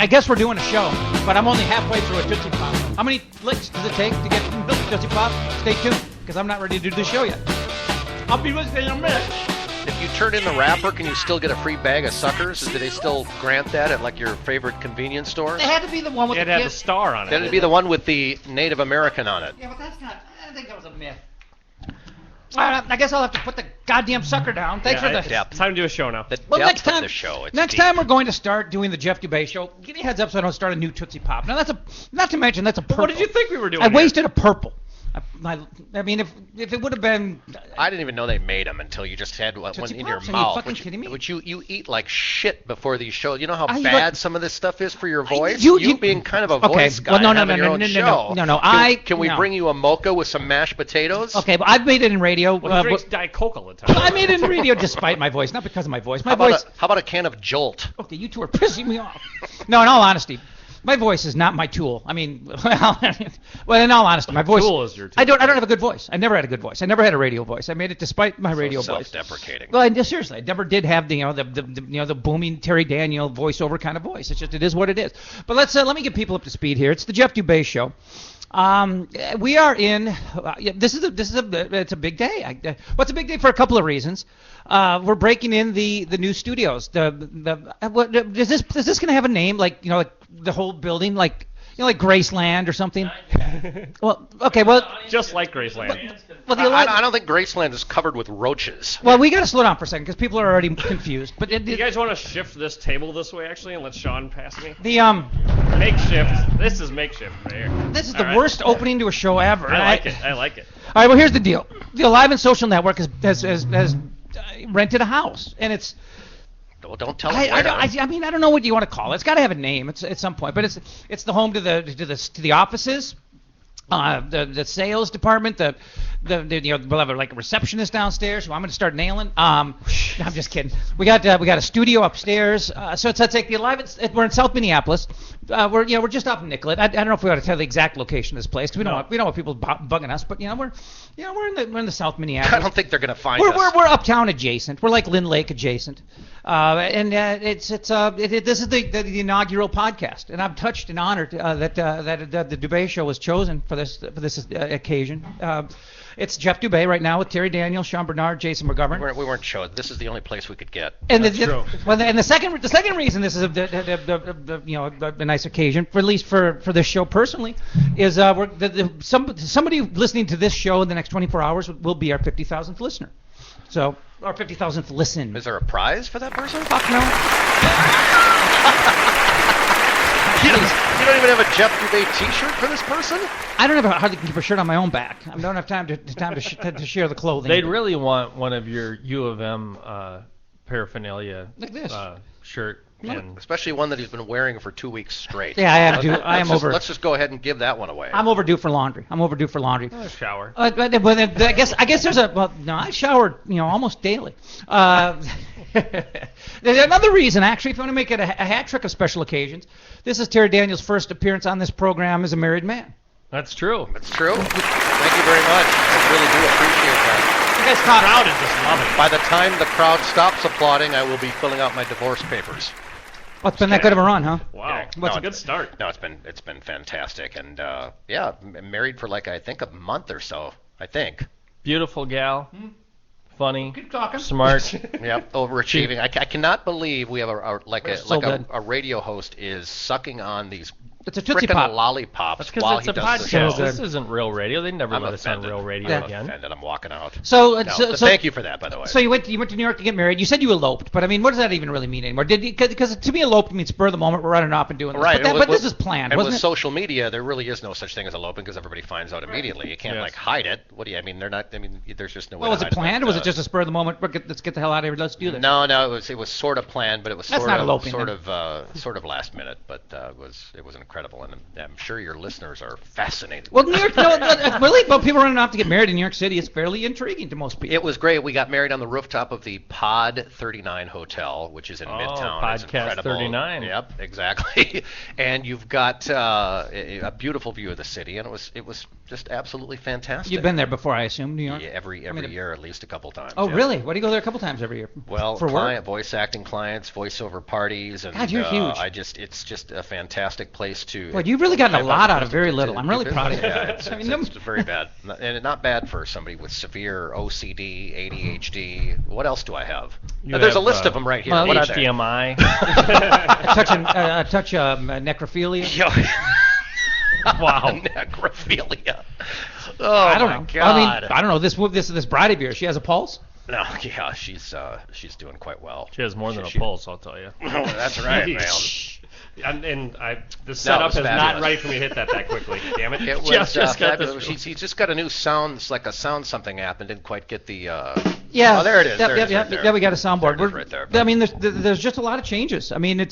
I guess we're doing a show, but I'm only halfway through a Tootsie Pop. How many licks does it take to get Tootsie Pop? Stay tuned, because I'm not ready to do the show yet. I'll be with you in a minute. If you turn in the wrapper, can you still get a free bag of suckers? Do they still grant that at like your favorite convenience store? It had to be the one with It the had kid. the star on it. Then it'd be the one with the Native American on it. Yeah, but that's not. I think that was a myth. I guess I'll have to put the goddamn sucker down. Thanks for the. Depth. It's time to do a show now. The Well, depth next time, of the show. It's next deep. time we're going to start doing the Jeff Dubay show. Give me a heads up so I don't start a new Tootsie Pop. Now that's a. Not to mention that's a purple. What did you think we were doing? I here? wasted a purple. I mean, if it would have been. I didn't even know they made them until you just had one Tootsie in your Pops? Are you mouth. fucking kidding me? Which you eat like shit before these shows. You know how I bad look- some of this stuff is for your voice? you- being kind of a Okay, voice guy well, no, and no, having no, your no, own no, no, show. no, no, Can we no. bring you a mocha with some mashed potatoes? Okay, but I've made it in radio. Well, he drinks Diet Coke all the time. I made it in radio despite my voice, not because of my voice. My How about, voice. how about a can of Jolt? Okay, you two are pissing me off. No, in all honesty, my voice is not my tool. I mean, well, in all honesty, my voice. tool is your tool. I don't have a good voice. I never had a good voice. I never had a radio voice. I made it despite my radio voice. Self-deprecating. Well, seriously, I never did have the booming Terry Daniel voiceover kind of voice. It's just it is what it is. But let me get people up to speed here. It's the Jeff Dubay show. We are in. It's a big day. What's a big day for a couple of reasons. We're breaking in the new studios. Is this going to have a name like the whole building like Graceland or something? Well, okay, well. Just like Graceland. Well, I don't think Graceland is covered with roaches. Well, we got to slow down for a second because people are already confused. But You guys want to shift this table this way, actually, and let Sean pass me? the Makeshift. This is makeshift right here. this is All the right. worst opening to a show ever. I like it. I like it. All right, well, here's the deal. The Alive and Social Network has rented a house, and it's. Well, don't tell them I where. mean, I don't know what you want to call it. It's got to have a name at some point, but it's the home to the offices, the sales department, we'll have like a receptionist downstairs who I'm going to start nailing. I'm just kidding. We got a studio upstairs. So it's like the Alive. We're in South Minneapolis. We're just off Nicollet. I don't know if we ought to tell the exact location of this place because we don't want people bugging us. But we're in the South Minneapolis. I don't think they're going to find us. We're uptown adjacent. We're like Lynn Lake adjacent. This is the inaugural podcast, and I'm touched and honored that the Dubay show was chosen for this occasion. It's Jeff Dubay right now with Terry Daniel, Sean Bernard, Jason McGovern. We weren't chosen. This is the only place we could get. And true. The second reason this is a nice occasion, for at least for this show personally, is somebody listening to this show in the next 24 hours will be our 50,000th listener. So, our 50,000th listen. Is there a prize for that person? Fuck no. You don't even have a Jeff Dubay T-shirt for this person? I don't hardly keep a shirt on my own back. I don't have time to share the clothing. They'd really want one of your U of M paraphernalia Like this. shirt. And Especially one that he's been wearing for 2 weeks straight. Yeah, I have to. I am over. Let's just go ahead and give that one away. I'm overdue for laundry. a shower. But I guess there's I showered almost daily. There's another reason, actually, if you want to make it a hat trick of special occasions. This is Terry Daniel's first appearance on this program as a married man. That's true. That's true. Thank you very much. I really do appreciate that. You guys caught Crowd is just loving it. By the time the crowd stops applauding, I will be filling out my divorce papers. Oh, it's been that good of a run, huh? Wow. No, That's a good start. No, it's been fantastic, and I'm married for I think a month or so. I think. Beautiful gal. Funny. Keep talking. Smart. Yep, overachieving. I cannot believe we have so good. a radio host is sucking on these It's a Tootsie frickin' Pop. lollipops That's because while it's he a does the podcast. show. This isn't real radio. They never I'm let us on offended. real radio Yeah. again. Offended. I'm walking out. So Thank you for that, by the way. So you went to New York to get married. You said you eloped, but I mean, what does that even really mean anymore? Because to me, eloped means spur of the moment. We're running off and doing this. Right, But this is planned, and wasn't with it? social media, there really is no such thing as eloping because everybody finds out immediately. You can't Yes. hide it. What do you? I mean, they're not. I mean, there's just no way. Well, was to it hide planned, or was it but, just a spur of the moment? Let's get the hell out of here. Let's do this. No, it was sort of planned, but it was That's sort not of eloping, sort of last minute. But it was incredible, and I'm sure your listeners are fascinated. Well, New York, really, but people running off to get married in New York City is fairly intriguing to most people. It was great. We got married on the rooftop of the Pod 39 Hotel, which is in Midtown. It's Podcast incredible. 39. Yep, exactly. And you've got a beautiful view of the city, and it was just absolutely fantastic. You've been there before, I assume, New York? Yeah, every year, at least a couple times. Oh, yeah. really? Why do you go there a couple times every year? Well, for work? voice acting clients, voiceover parties, and God, you're huge. It's just a fantastic place to. Boy, you've really gotten a I've lot out of to- very to- little. I'm really proud of you. Yeah, it's I mean, it's very bad, and not bad for somebody with severe OCD, ADHD. What else do I have? There's a list of them right here. well, What are they? HDMI. a touch of necrophilia. Wow. Necrophilia. Oh, I don't my know. God. I mean, I don't know. This bride of yours, she has a pulse? No, yeah, she's doing quite well. She has more than a pulse, I'll tell you. That's right, man. The setup is not fabulous. ready for me to hit that quickly. Damn it. It was Jeff just got this fabulous. He's just got a new sound, like a sound something app, and didn't quite get the. Yeah. Oh, there it is. Yep, There it is yep, right there. Yeah, we got a soundboard. There it is right there. I mean, there's just a lot of changes. I mean,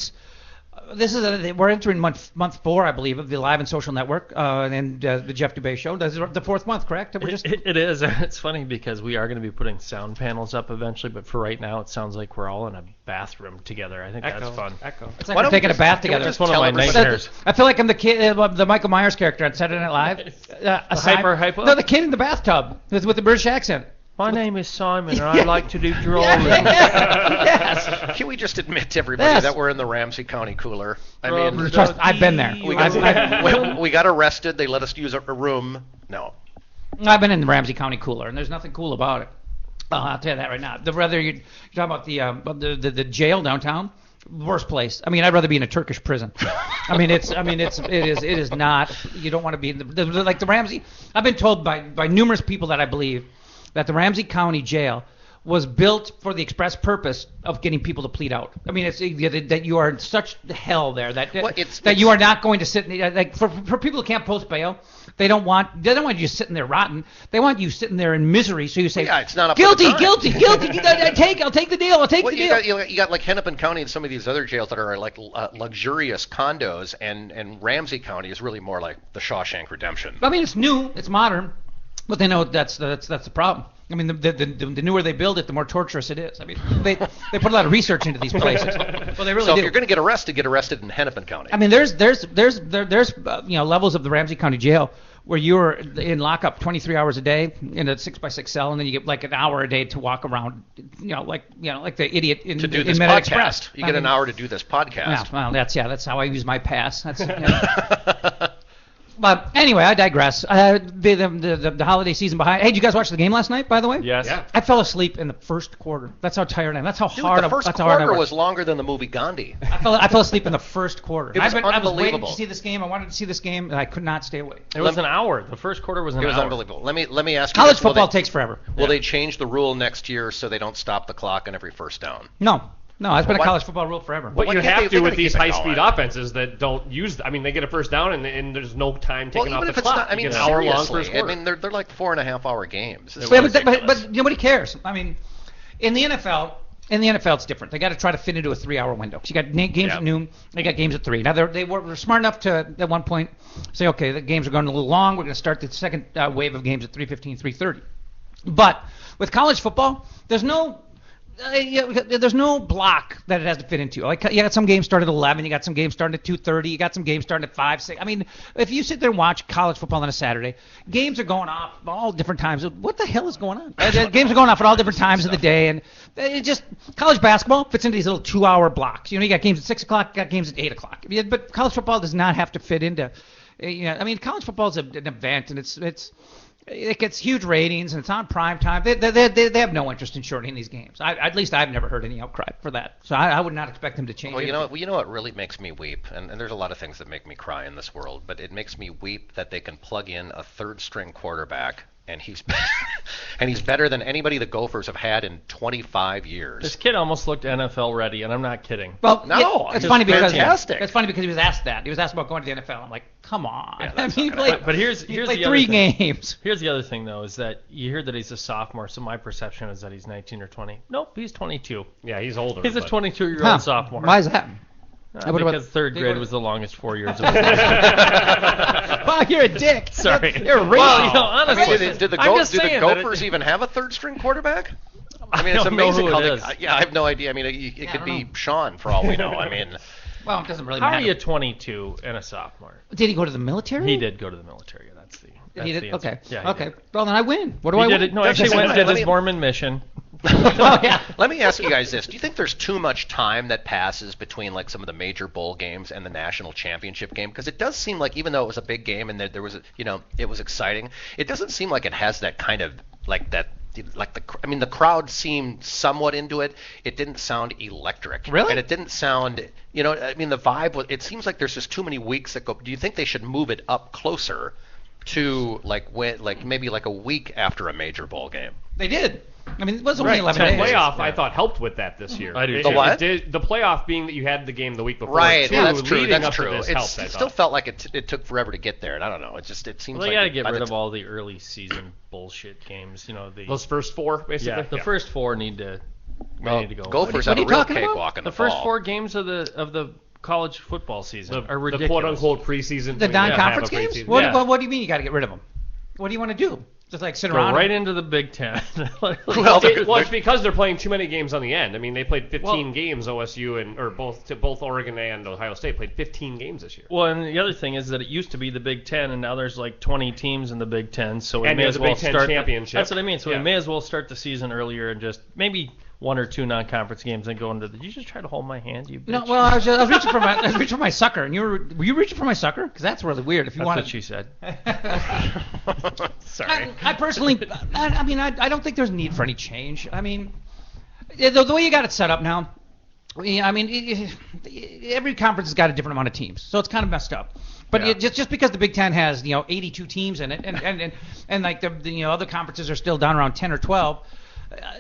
we're entering month 4, I believe, of the Live and Social Network and the Jeff Dubay Show. This is the 4th month, correct? It is. It's funny because we are going to be putting sound panels up eventually, but for right now, it sounds like we're all in a bathroom together. I think that's fun. Echo. It's like we're taking a bath together. It's one of my nightmares. I feel like I'm the kid, the Michael Myers character on Saturday Night Live. hyper? No, the kid in the bathtub with the British accent. My name is Simon, and I like to do drawing. Yes. Can we just admit to everybody that we're in the Ramsey County cooler? I mean, Trust, I've been there. we got arrested. They let us use a room. No. I've been in the Ramsey County cooler, and there's nothing cool about it. I'll tell you that right now. Whether you're talking about the jail downtown, worst place. I mean, I'd rather be in a Turkish prison. It is not. You don't want to be in like the Ramsey. I've been told by numerous people that I believe that the Ramsey County Jail was built for the express purpose of getting people to plead out. I mean, it's that you are in such hell there that you are not going to sit like for people who can't post bail. They don't want you sitting there rotten. They want you sitting there in misery. So you say, it's not up guilty. to the time. I'll take the deal. I'll take the deal. You got like Hennepin County and some of these other jails that are like luxurious condos, and Ramsey County is really more like the Shawshank Redemption. I mean, it's new, it's modern, but they know that's the problem. I mean, the newer they build it, the more torturous it is. I mean, they put a lot of research into these places. Well, they really So do. if you're going to get arrested in Hennepin County. I mean, there's levels of the Ramsey County Jail where you're in lockup 23 hours a day in a 6x6 cell, and then you get like an hour a day to walk around, like the idiot in to do this Meta podcast. Express. You get an hour to do this podcast. Yeah, well, that's how I use my pass. That's. But anyway, I digress. The holiday season behind. Hey, did you guys watch the game last night, by the way? Yes. Yeah. I fell asleep in the first quarter. That's how tired I am. That's how Dude, hard. the first that's how hard I quarter worked. was longer than the movie Gandhi. I fell asleep in the first quarter. It was I was waiting unbelievable. to see this game. I wanted to see this game, and I could not stay awake. It was an hour. The first quarter was an hour. It was unbelievable. Let me ask you. College this. Will football they- takes forever. Will they change the rule next year so they don't stop the clock on every first down? No, it's been a Why- college football rule forever. What why you can't have they- to they're with gonna these keep it high-speed going. offenses that don't use. I mean, they get a first down and there's no time taken off Even the if it's clock. not, I mean, you get an hour long seriously. first I quarter. mean, they're like 4.5 hour games. This is But ridiculous. nobody cares. I mean, in the NFL, it's different. They got to try to fit into a 3-hour window. So you got games at noon. They got games at 3. Now they were smart enough to at one point say, okay, the games are going a little long. We're going to start the second wave of games at 3:15, 3:30. But with college football, there's no block that it has to fit into. Like you got some games start at 11, you got some games starting at 2:30, you got some games starting at 5, 6. I mean, if you sit there and watch college football on a Saturday, games are going off all different times. What the hell is going on? Games are going off at all different times of the day, and it just college basketball fits into these little 2-hour blocks. You got games at 6 o'clock, got games at 8 o'clock. But college football does not have to fit into. I mean, college football is an event, and it gets huge ratings, and it's on prime time. They have no interest in shortening these games. At least I've never heard any outcry for that. So I would not expect them to change. Well, you know what really makes me weep, and there's a lot of things that make me cry in this world, but it makes me weep that they can plug in a third-string quarterback, and he's better than anybody the Gophers have had in 25 years. This kid almost looked NFL ready, and I'm not kidding. Well, No, it's he's funny because fantastic. it's funny because he was asked that. He was asked about going to the NFL. I'm like, come on. Yeah, I that's mean, he not gonna played, But here's he the played other 3 thing. games. Here's the other thing, though, is that you hear that he's a sophomore, so my perception is that he's 19 or 20. Nope, he's 22. Yeah, he's older. He's a but- 22-year-old Huh. sophomore. Why is that? Because third grade was the longest 4 years of my life. Wow, you're a dick. Sorry. You're a racist. Well, honestly, Did the Gophers even have a third-string quarterback? I mean, it's don't know amazing who how it they. is. Yeah, I have no idea. I mean, it could be Sean for all we know. I mean, Well, it doesn't really How matter. are you 22 and a sophomore? Did he go to the military? He did go to the military. That's the. He did? the answer. Okay. Yeah, he Okay. did. Well, then I win. What do I He win? did it. No, actually went did his Mormon mission. Oh, yeah. let me ask you guys this: do you think there's too much time that passes between like some of the major bowl games and the national championship game? Because it does seem like, even though it was a big game and there was, it was exciting, it doesn't seem like it has that kind of the crowd seemed somewhat into it. It didn't sound electric. Really? And it didn't sound, the vibe was. It seems like there's just too many weeks that go. Do you think they should move it up closer to maybe a week after a major bowl game? They did. I mean, it was only 11 The days. playoff, I thought, helped with that this year. I do, It- too. The what? it did- the playoff being that you had the game the week before. Right, too, yeah, that's true. leading That's up true. To this It helped, I still thought. felt like it took forever to get there, and I don't know. It seems Well, they like got to get by rid the of all the early season bullshit games. Those first four, basically. the first four need to to go. Gophers What have are a you real talking about? cakewalk in the The first fall. 4 games of the college football season are the ridiculous. quote-unquote preseason. The when you non-conference have a games? preseason. What, Yeah. what do you mean you got to get rid of them? What do you want to do? Just like sit Go around? right into the Big Ten. Well, It's because they're playing too many games on the end. I mean, they played 15 Well- games. OSU or both Oregon and Ohio State played 15 games this year. Well, and the other thing is that it used to be the Big Ten, and now there's like 20 teams in the Big Ten, so we And may there's as a well Big Ten start. championship. That's what I mean. So Yeah. we may as well start the season earlier and just maybe 1 or 2 non-conference games and go into. Did you just try to hold my hand, you bitch? No, well, I was reaching for my sucker, and were you reaching for my sucker? Because that's really weird. If you That's want what she said. Sorry. I personally, I don't think there's need for any change. I mean, the way you got it set up now, every conference has got a different amount of teams, so it's kind of messed up. But Yeah. just because the Big Ten has 82 teams in it, and like the other conferences are still down around 10 or 12.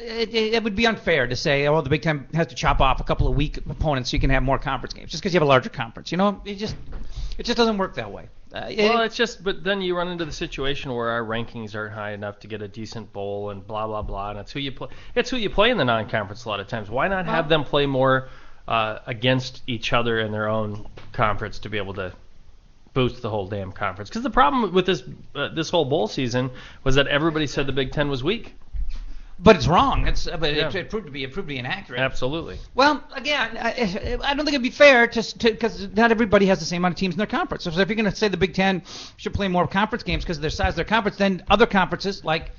It would be unfair to say, oh, the Big Ten has to chop off a couple of weak opponents so you can have more conference games just because you have a larger conference. It just doesn't work that way. Well, it's just, but then you run into the situation where our rankings aren't high enough to get a decent bowl and blah blah blah, and it's who you play. It's who you play in the non-conference a lot of times. Why not have them play more against each other in their own conference to be able to boost the whole damn conference? Because the problem with this whole bowl season was that everybody said the Big Ten was weak. But it's wrong. But Yeah. it proved to be inaccurate. Absolutely. Well, again, I don't think it'd be fair because not everybody has the same amount of teams in their conference. So if you're going to say the Big Ten should play more conference games because of their size of their conference, then other conferences like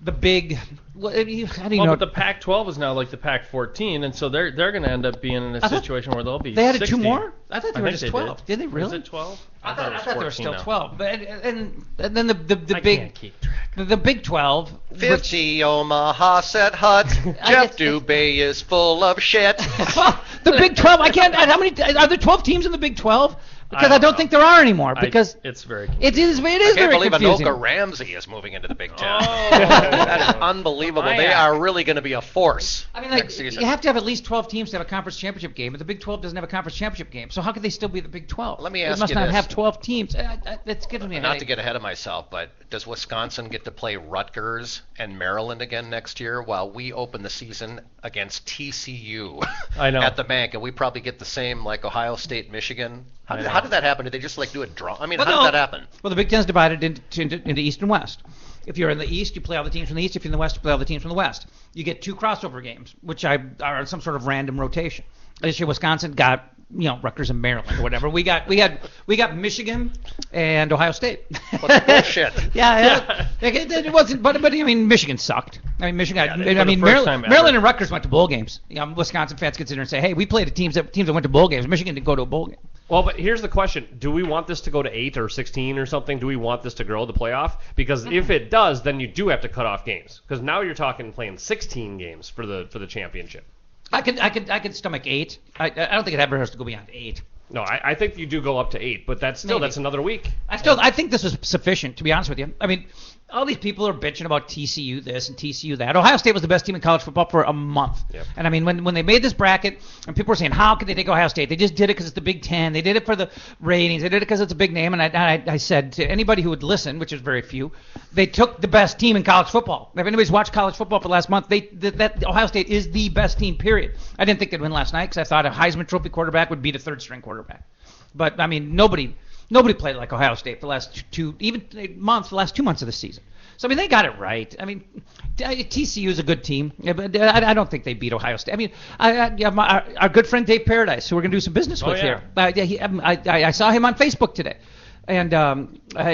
the big, how do you know? But the Pac-12 is now like the Pac-14, and so they're going to end up being in a situation where they'll be. They added 16. 2 more? I thought they were think just 12. Did they really? Is it 12? I thought they were 14 still now. 12. But and then the I big can't keep track. the Big 12. 50 Omaha set hut. Jeff Dubay is full of shit. Well, the Big 12. I can't. How many are there? 12 teams in the Big 12? Because I don't know. think there are anymore. Because It's very. it is I very can't believe confusing. Anoka Ramsey is moving into the Big Ten. Oh. That is unbelievable. My They act. are really going to be a force I mean, next season. you have to have at least 12 teams to have a conference championship game, but the Big 12 doesn't have a conference championship game. So how could they still be the Big 12? Let me They ask must you not this. have 12 teams. It's giving me a Not to headache. get ahead of myself, but does Wisconsin get to play Rutgers and Maryland again next year while we open the season against TCU I know. at the bank, and we probably get the same like Ohio State, Michigan? How I did, know. how did that happen? Did they just like do a draw? I mean, Well, how no. did that happen? Well, the Big Ten's divided into East and West. If you're in the East, you play all the teams from the East. If you're in the West, you play all the teams from the West. You get 2 crossover games, which are on some sort of random rotation. This year, Wisconsin got Rutgers and Maryland or whatever. We got Michigan and Ohio State. What bullshit. Yeah. It wasn't, but I mean, Michigan sucked. I mean, Michigan. Yeah, for I mean, the first time Maryland ever. and Rutgers went to bowl games. Wisconsin fans consider and say, hey, we played teams that went to bowl games. Michigan didn't go to a bowl game. Well, but here's the question. Do we want this to go to 8 or 16 or something? Do we want this to grow the playoff? Because if it does, then you do have to cut off games. Because now you're talking playing 16 games for the championship. I could stomach 8. I don't think it ever has to go beyond 8. No, I think you do go up to 8, but that's Maybe. another week. I think this is sufficient, to be honest with you. I mean, all these people are bitching about TCU this and TCU that. Ohio State was the best team in college football for a month. Yep. And I mean, when they made this bracket, and people were saying, how could they take Ohio State? They just did it because it's the Big Ten. They did it for the ratings. They did it because it's a big name. And I said to anybody who would listen, which is very few, they took the best team in college football. If anybody's watched college football for the last month, that Ohio State is the best team, period. I didn't think they'd win last night because I thought a Heisman Trophy quarterback would beat a third-string quarterback. But, I mean, nobody played like Ohio State for the last 2 months of the season. So, I mean, they got it right. I mean, TCU is a good team, but I don't think they beat Ohio State. I mean, our good friend Dave Paradise, who we're going to do some business with here, I saw him on Facebook today. And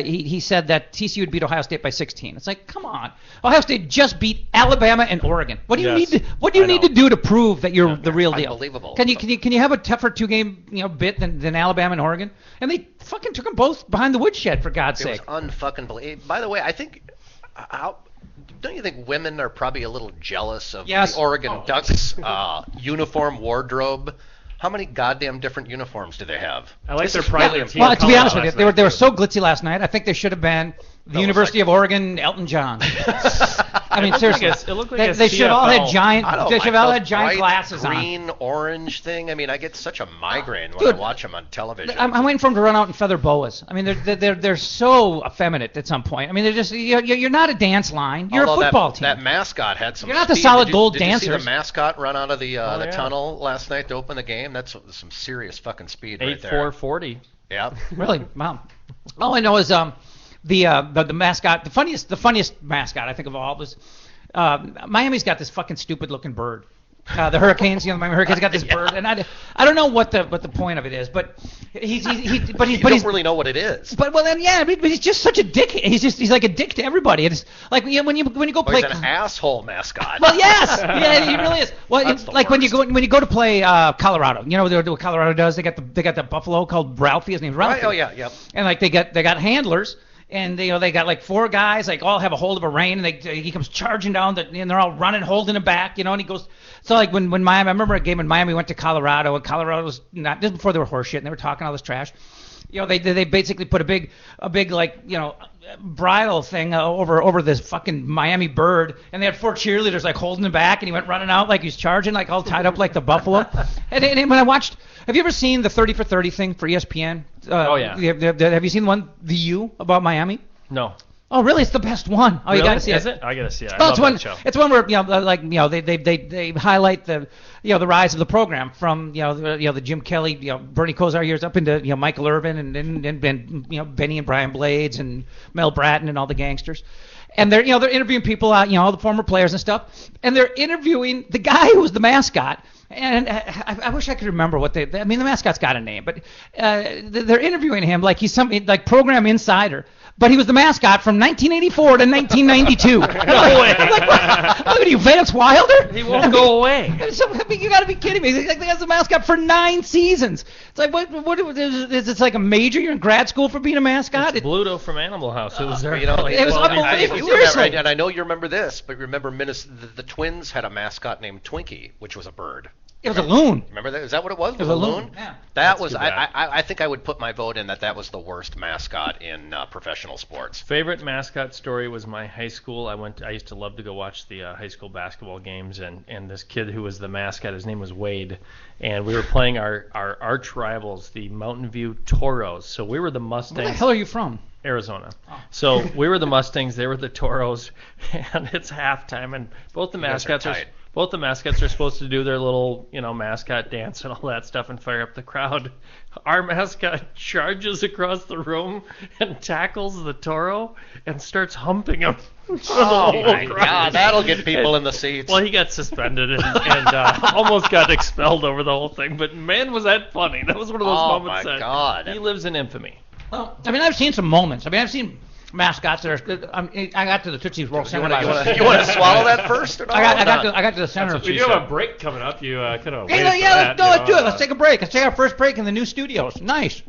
he said that TCU would beat Ohio State by 16. It's like, come on, Ohio State just beat Alabama and Oregon. What do you need to do to prove that you're the real deal? Unbelievable. Can you have a tougher 2-game bit than Alabama and Oregon? And they fucking took them both behind the woodshed, for God's sake. It was unfucking believable. By the way, I think. Don't you think women are probably a little jealous of the Oregon Ducks uniform wardrobe? How many goddamn different uniforms do they have? I like their private team. Well, to be honest with you, they were so glitzy last night. I think they should have been the University of Oregon, Elton John. I mean, seriously, it looked like they should have all had giant. They should have all had giant glasses on. Green, orange thing. I mean, I get such a migraine when I watch them on television. I'm waiting for them to run out in feather boas. I mean, they're so effeminate at some point. I mean, they're just you're not a dance line. You're Although a football team. That mascot had some. You're not the speed. solid gold dancers. Did you see the mascot run out of the tunnel last night to open the game? That's some serious fucking speed right there. 8.440. Yeah. Really? Wow. All I know is the mascot, the funniest mascot I think of all was Miami's got this fucking stupid looking bird. The Hurricanes, the Miami Hurricanes got this bird, and I don't know what the point of it is, but he's don't really know what it is. But he's just such a dick. He's like a dick to everybody. It's like when you go play. He's an asshole mascot. Well, yes, yeah, he really is. Well, it's like when you go to play Colorado. You know what Colorado does? They got the buffalo called Ralphie. His name's Ralphie. Right, oh yeah, yep. And like they got handlers. And they got like 4 guys, like all have a hold of a rein, and he comes charging down, and they're all running, holding him back, and he goes. So like when Miami, I remember a game when Miami went to Colorado, and Colorado was not just before they were horseshit, and they were talking all this trash. They basically put a big like bridle thing over this fucking Miami bird, and they had 4 cheerleaders like holding him back, and he went running out like he was charging, like all tied up like the buffalo. and when I watched, have you ever seen the 30 for 30 thing for ESPN? Oh yeah. Have you seen the one, The U, about Miami? No. Oh really? It's the best one. Oh, really? You gotta see Is it. it? I gotta see it. Well, I love that show. It's one where they highlight the rise of the program from the Jim Kelly, Bernie Kosar years up into Michael Irvin and Benny and Brian Blades and Mel Bratton and all the gangsters. And they're interviewing people, all the former players and stuff, and they're interviewing the guy who was the mascot. And I wish I could remember what the mascot's got a name, but they're interviewing him like he's some like program insider. But he was the mascot from 1984 to 1992. No way. I'm like, what are you, Vance Wilder? He won't go away. You got to be kidding me. He's like, the mascot for 9 seasons. It's like, what is it like a major? You're in grad school for being a mascot? It's Bluto from Animal House. It was there. it was unbelievable. Seriously. And I know you remember this, but remember the Twins had a mascot named Twinkie, which was a bird. It was a loon. Remember that? Is that what it was? It was a loon. Yeah. That was. I think I would put my vote in that was the worst mascot in professional sports. Favorite mascot story was my high school. I used to love to go watch the high school basketball games, and this kid who was the mascot, his name was Wade, and we were playing our arch rivals, the Mountain View Toros. So we were the Mustangs. Where the hell are you from? Arizona. Oh. So we were the Mustangs, they were the Toros, and it's halftime, and both the mascots are supposed to do their little, mascot dance and all that stuff and fire up the crowd. Our mascot charges across the room and tackles the Toro and starts humping him. Oh my God, that'll get people in the seats. Well, he got suspended and almost got expelled over the whole thing. But man, was that funny! That was one of those moments that God. He lives in infamy. Well, I've seen some moments. I've seen mascots that are. I got to the Tootsie's World Center. You want to swallow that first? Or not? I got to the center. We do have a break coming up. You could have. Let's do it. Let's take a break. Let's take our first break in the new studios. Nice.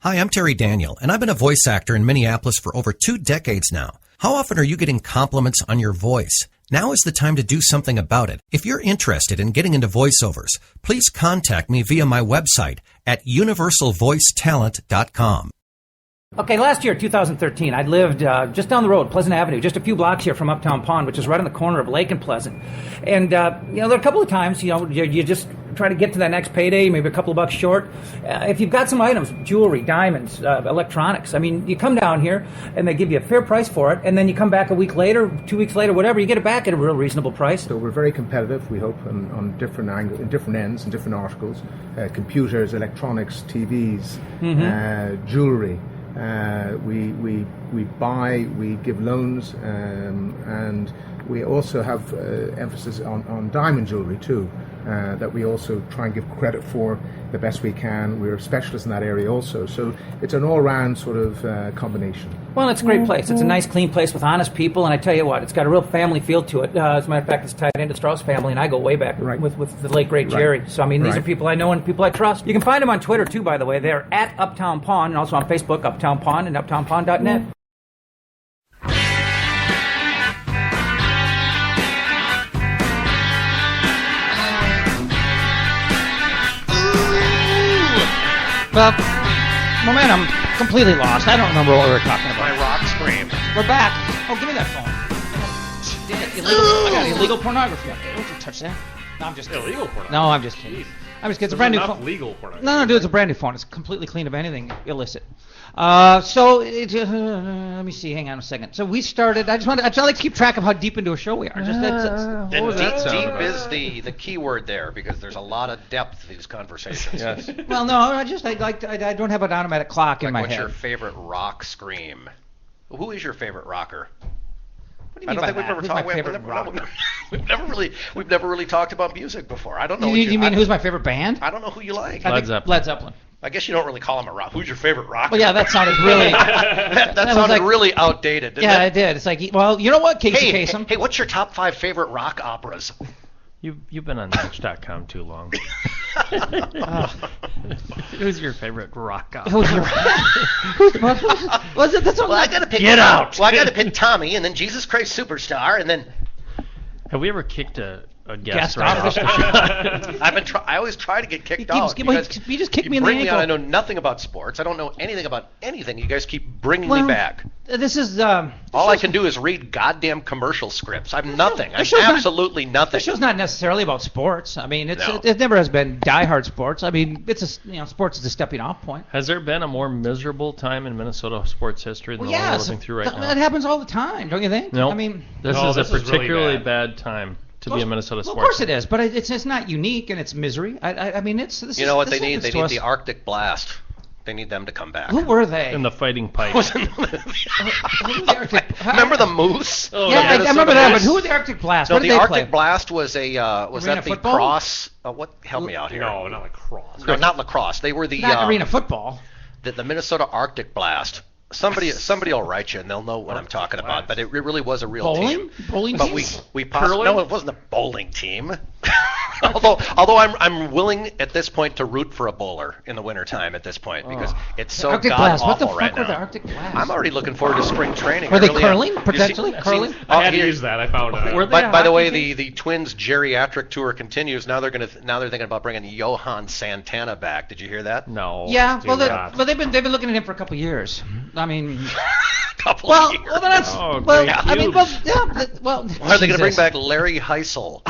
Hi, I'm Terry Daniel, and I've been a voice actor in Minneapolis for over 2 decades now. How often are you getting compliments on your voice? Now is the time to do something about it. If you're interested in getting into voiceovers, please contact me via my website at universalvoicetalent.com. Okay, last year, 2013, I lived just down the road, Pleasant Avenue, just a few blocks here from Uptown Pond, which is right on the corner of Lake and Pleasant. And, there are a couple of times, you just try to get to that next payday, maybe a couple of bucks short. If you've got some items, jewelry, diamonds, electronics, you come down here and they give you a fair price for it, and then you come back a week later, 2 weeks later, whatever, you get it back at a real reasonable price. So we're very competitive, we hope, on different angles, in different ends and different articles. Computers, electronics, TVs, jewelry. We buy, we give loans, and we also have emphasis on diamond jewelry too, that we also try and give credit for the best we can. We're specialists in that area also, so it's an all-round sort of combination. Well, it's a great place. It's a nice, clean place with honest people, and I tell you what, it's got a real family feel to it. As a matter of fact, it's tied into the Strauss family, and I go way back with the late, great Jerry. So, these are people I know and people I trust. You can find them on Twitter, too, by the way. They're at Uptown Pond, and also on Facebook, Uptown Pond, and uptownpond.net. Well, momentum completely lost. I don't remember what we were talking about. My rock scream. We're back. Oh, give me that phone. I got illegal pornography up there. Don't you touch that. No, I'm just kidding. Illegal pornography? No, I'm just kidding. It's a brand new phone. Legal pornography. No, dude, it's a brand new phone. It's completely clean of anything illicit. Let me see. Hang on a second. So we started. I like to keep track of how deep into a show we are. And deep is the key word there, because there's a lot of depth to these conversations. Yes. Well, no, I don't have an automatic clock in my head. What's your favorite rock scream? Who is your favorite rocker? What do you mean by that? Who's my favorite rocker? We've never really talked about music before. I don't know. You mean who's my favorite band? I don't know who you like. Led Zeppelin. Led Zeppelin. I guess you don't really call him a rock. Who's your favorite rocker? Well, yeah, that sounded really. that sounded really outdated. Didn't it it did. It's like, well, you know what, Casey Kasem? Hey, what's your top 5 favorite rock operas? You've been on Match.com too long. Who's your favorite rock opera? I gotta pick. Get out. Well, I gotta pick Tommy, and then Jesus Christ Superstar, and then. Have we ever kicked a guest right off off the show? I always try to get kicked off. You just kicked me in the bring ankle. Me on. I know nothing about sports. I don't know anything about anything. You guys keep bringing me back. This is all I can do is read goddamn commercial scripts. I'm nothing. I'm absolutely nothing. The show's not necessarily about sports. It never has been diehard sports. Sports is a stepping off point. Has there been a more miserable time in Minnesota sports history than the one we're living through right now? That happens all the time, don't you think? No. This is a particularly really bad time to be a Minnesota sports. Of course it is, but it's not unique and it's misery. It's. You know what they need? They need the Arctic Blast. They need them to come back. Who were they? In the Fighting Pike. Remember the Moose? Oh, yeah, I remember that. But who were the Arctic Blast? No, what did the they Arctic play? Blast was that the football? cross? What? Help me out here. No, not lacrosse. No, not lacrosse. They were the not arena football. The Minnesota Arctic Blast. Somebody will write you and they'll know what I'm talking about. But it really was a real team. Bowling but team? No, it wasn't a bowling team. although I'm willing at this point to root for a bowler in the wintertime at this point because it's so Arctic god Blast. awful What the right fuck were now. the Arctic Blast? I'm already looking forward to spring training. Were they curling? Potentially curling? I had to use that. I found out. By the way, the Twins geriatric tour continues. Now they're thinking about bringing Johan Santana back. Did you hear that? No. Yeah. Well, they've been looking at him for a couple of years. Couple of years. Well, that's. Oh, well, great. I mean, well. Why are they going to bring back Larry Heisel?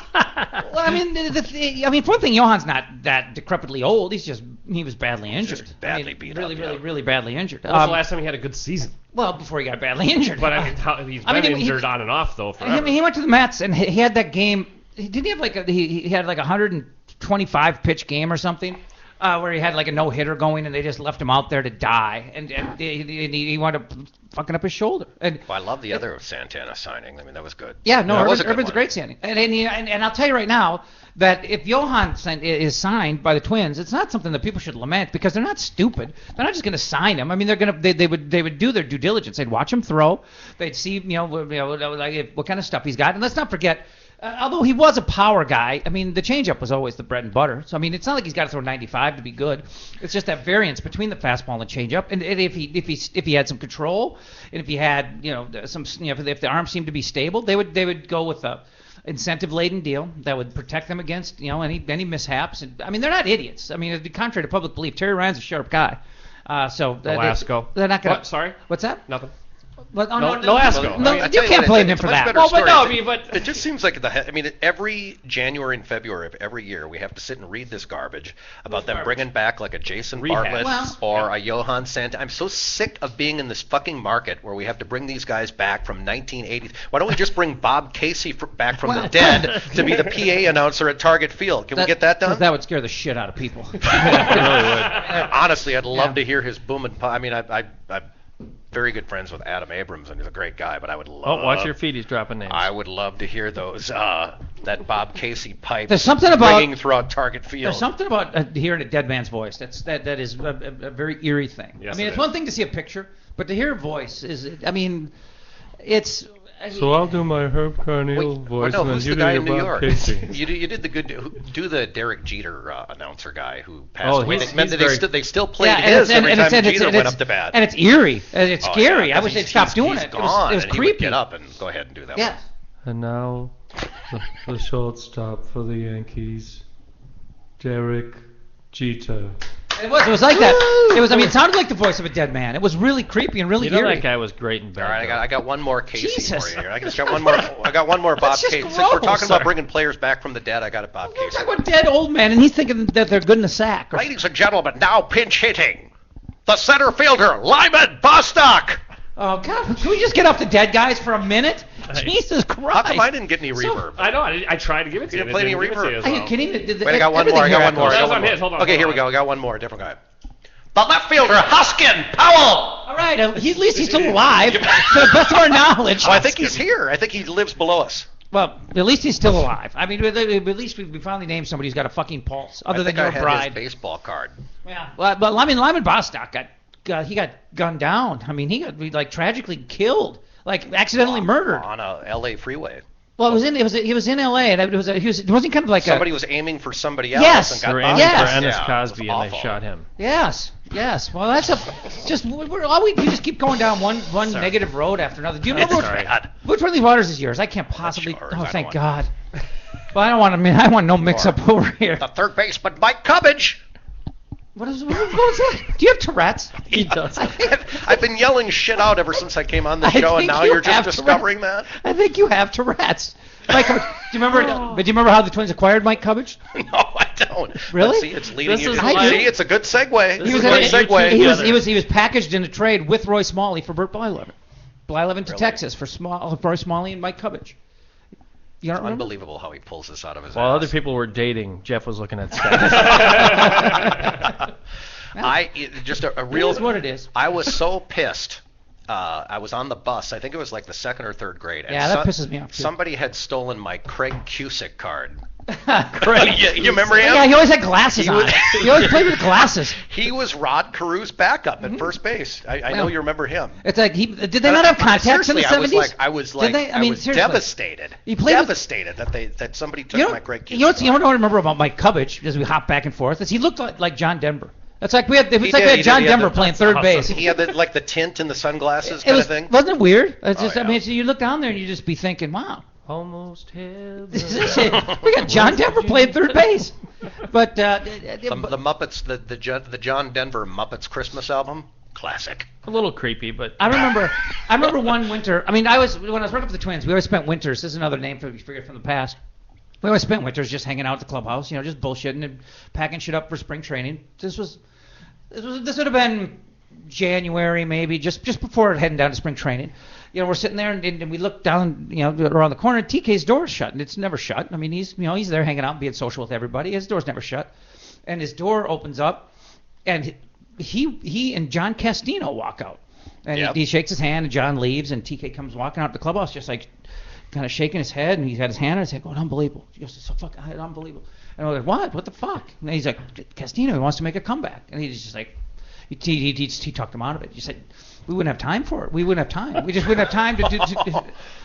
For one thing, Johan's not that decrepitly old. He was badly injured. Just badly beat up. Really badly injured. When was the last time he had a good season? Well, before he got badly injured. But he's been injured on and off though forever. He went to the Mets and he had that game. Didn't he have he had like a 125 pitch game or something? Where he had like a no-hitter going and they just left him out there to die, and he wound up fucking up his shoulder. And I love the other Santana signing. I mean, that was good. Yeah, no, Urban's a great signing. And I'll tell you right now that if Johan is signed by the Twins, it's not something that people should lament because they're not stupid. They're not just going to sign him. I mean, they would do their due diligence. They'd watch him throw. They'd see like what kind of stuff he's got. And let's not forget. Although he was a power guy, I mean, the changeup was always the bread and butter. So, I mean, it's not like he's got to throw 95 to be good. It's just that variance between the fastball and changeup. And if he had some control, and if he had, if the arm seemed to be stable, they would go with a incentive-laden deal that would protect them against, any mishaps. And, I mean, they're not idiots. I mean, contrary to public belief, Terry Ryan's a sharp guy. So Alaska. they're not gonna. What? Sorry? What's that? Nothing. Well, No Asco. No, I mean, I you tell can't what, blame him it's for a much that. better Well, but story. no, I mean, but it just seems like every January and February of every year we have to sit and read this garbage about them bringing back like a Jason Rehab. Bartlett or a Johan Sant. I'm so sick of being in this fucking market where we have to bring these guys back from 1980s. Why don't we just bring Bob Casey back from the dead to be the PA announcer at Target Field? Can we get that done? That would scare the shit out of people. Honestly, I'd love to hear his boom and. I mean, I'm very good friends with Adam Abrams, and he's a great guy. But I would love. Oh, watch your feet. He's dropping names. I would love to hear those that Bob Casey pipe. There's something about ringing throughout Target Field. There's something about hearing a dead man's voice. That is a very eerie thing. Yes, I mean, it it's is. one thing to see a picture, but to hear a voice is. I mean, it's. So I'll do my Herb Carneal voice, no, and then who's you the guy do in your New Bob York? Casey. You did the good. Do the Derek Jeter announcer guy who passed Oh, away. he's They still played and his it's- every and time it's- Jeter and went it's- up to bat. And it's eerie. It's Oh, scary. yeah, I wish they'd he's- stop doing he's it. Gone, It was and he would creepy. get up and go ahead and do that. Yeah. And now, the shortstop for the Yankees, Derek Jeter. It was like that. It was. I mean, it sounded like the voice of a dead man. It was really creepy and really You know eerie. that guy was great in bed. All right, I got one more Casey Jesus. for you here. I just got one more. I got one more Bob That's just Casey. Since we're gross. talking about bringing players back from the dead, I got a Bob We're Casey. talking about dead old man, and he's thinking that they're good in the sack. Or, Ladies and gentlemen, now pinch hitting, the center fielder Lyman Bostock. oh God, can we just get off the dead guys for a minute? Jesus Christ! How come I didn't get any reverb? I know. I tried to give it to You you. didn't play any and it didn't give it to you reverb? as Are you well. kidding me? Wait, I got one more. I got one more. I got That's one on more. his. Hold on, Okay, hold here we on. go. I got one more. Different guy. The left fielder Huskin Powell. All right, at least he's still alive, to the best of our knowledge. Oh, I think he's here. I think he lives below us. Well, at least he's still alive. I mean, at least we finally named somebody who's got a fucking pulse, other I than think your I had bride. his baseball card. Yeah. Well, but Lyman Bostock got gunned down. I mean, he got like tragically killed, like accidentally murdered. On a L.A. freeway. Well, he was in L.A. and it wasn't kind of like Somebody was aiming for somebody else Yes. and They got were busted. aiming Yes. for Ennis Yeah, Cosby, it was and they awful. shot him. Yes. Well, that's we just keep going down one negative road after another. Do you remember which one of these waters is yours? I can't possibly. yours. Oh, I thank don't God. Well, I don't want to. I want no mix-up over here. The third baseman Mike Cubbage. What was that? Do you have Tourette's? He does. I've been yelling shit out ever since I came on the I show, and think now you you're just have discovering Tourette's. that. I think you have Tourette's. Mike, do you remember? But do you remember how the Twins acquired Mike Cubbage? No, I don't. Really? But see, it's leading This you is to like- see. It's a good segue. This He was is in like a- you two segue. He was packaged in a trade with Roy Smalley for Burt Blyleven. Blyleven to Really? Texas for Roy Smalley and Mike Cubbage. You don't remember? Unbelievable how he pulls this out of his While ass. other people were dating, Jeff was looking at stats. Just a It real. is what it is. I was so pissed. I was on the bus. I think it was like the second or third grade. And Yeah, that pisses me off, too. Somebody had stolen my Craig Cusick card. Craig. You remember him? Yeah, he always had glasses He on. was- He always played with glasses. He was Rod Carew's backup at first base. I know Well, you remember him. It's like did they not have contacts in the Seriously, 70s? I was Did like, they? I was seriously. devastated. He played with- devastated that somebody took You know, my Craig Cusick. you know what I card. remember about Mike Cubbage as we hop back and forth is he looked like John Denver. It's like we had He did, John he had Denver the- playing third base. He had the tint and the sunglasses It kind was, of thing. wasn't it weird? It's just, yeah. I mean, so you look down there and you just be thinking, wow, Almost heaven. this is it. We got John Denver playing third base. But The Muppets, the John Denver Muppets Christmas album, classic. A little creepy, but I remember one winter. I mean, when I was working for the Twins, we always spent winters. This is another name for from the past. We always spent winters just hanging out at the clubhouse, just bullshitting and packing shit up for spring training. This would have been January maybe, just before heading down to spring training. We're sitting there and we look down, around the corner. TK's door's shut, and it's never shut. I mean, he's there hanging out, and being social with everybody. His door's never shut, and his door opens up, and he and John Castino walk out, and Yep. he shakes his hand, and John leaves, and TK comes walking out the clubhouse, just like kind of shaking his head, and he's got his hand on his head, going, "Unbelievable!" He goes, "So fucking unbelievable." And we're like, "What? What the fuck?" And he's like, "Castino, he wants to make a comeback," and he's just like, he talked him out of it. He said, "We wouldn't have time for it. We wouldn't have time. We just wouldn't have time to do."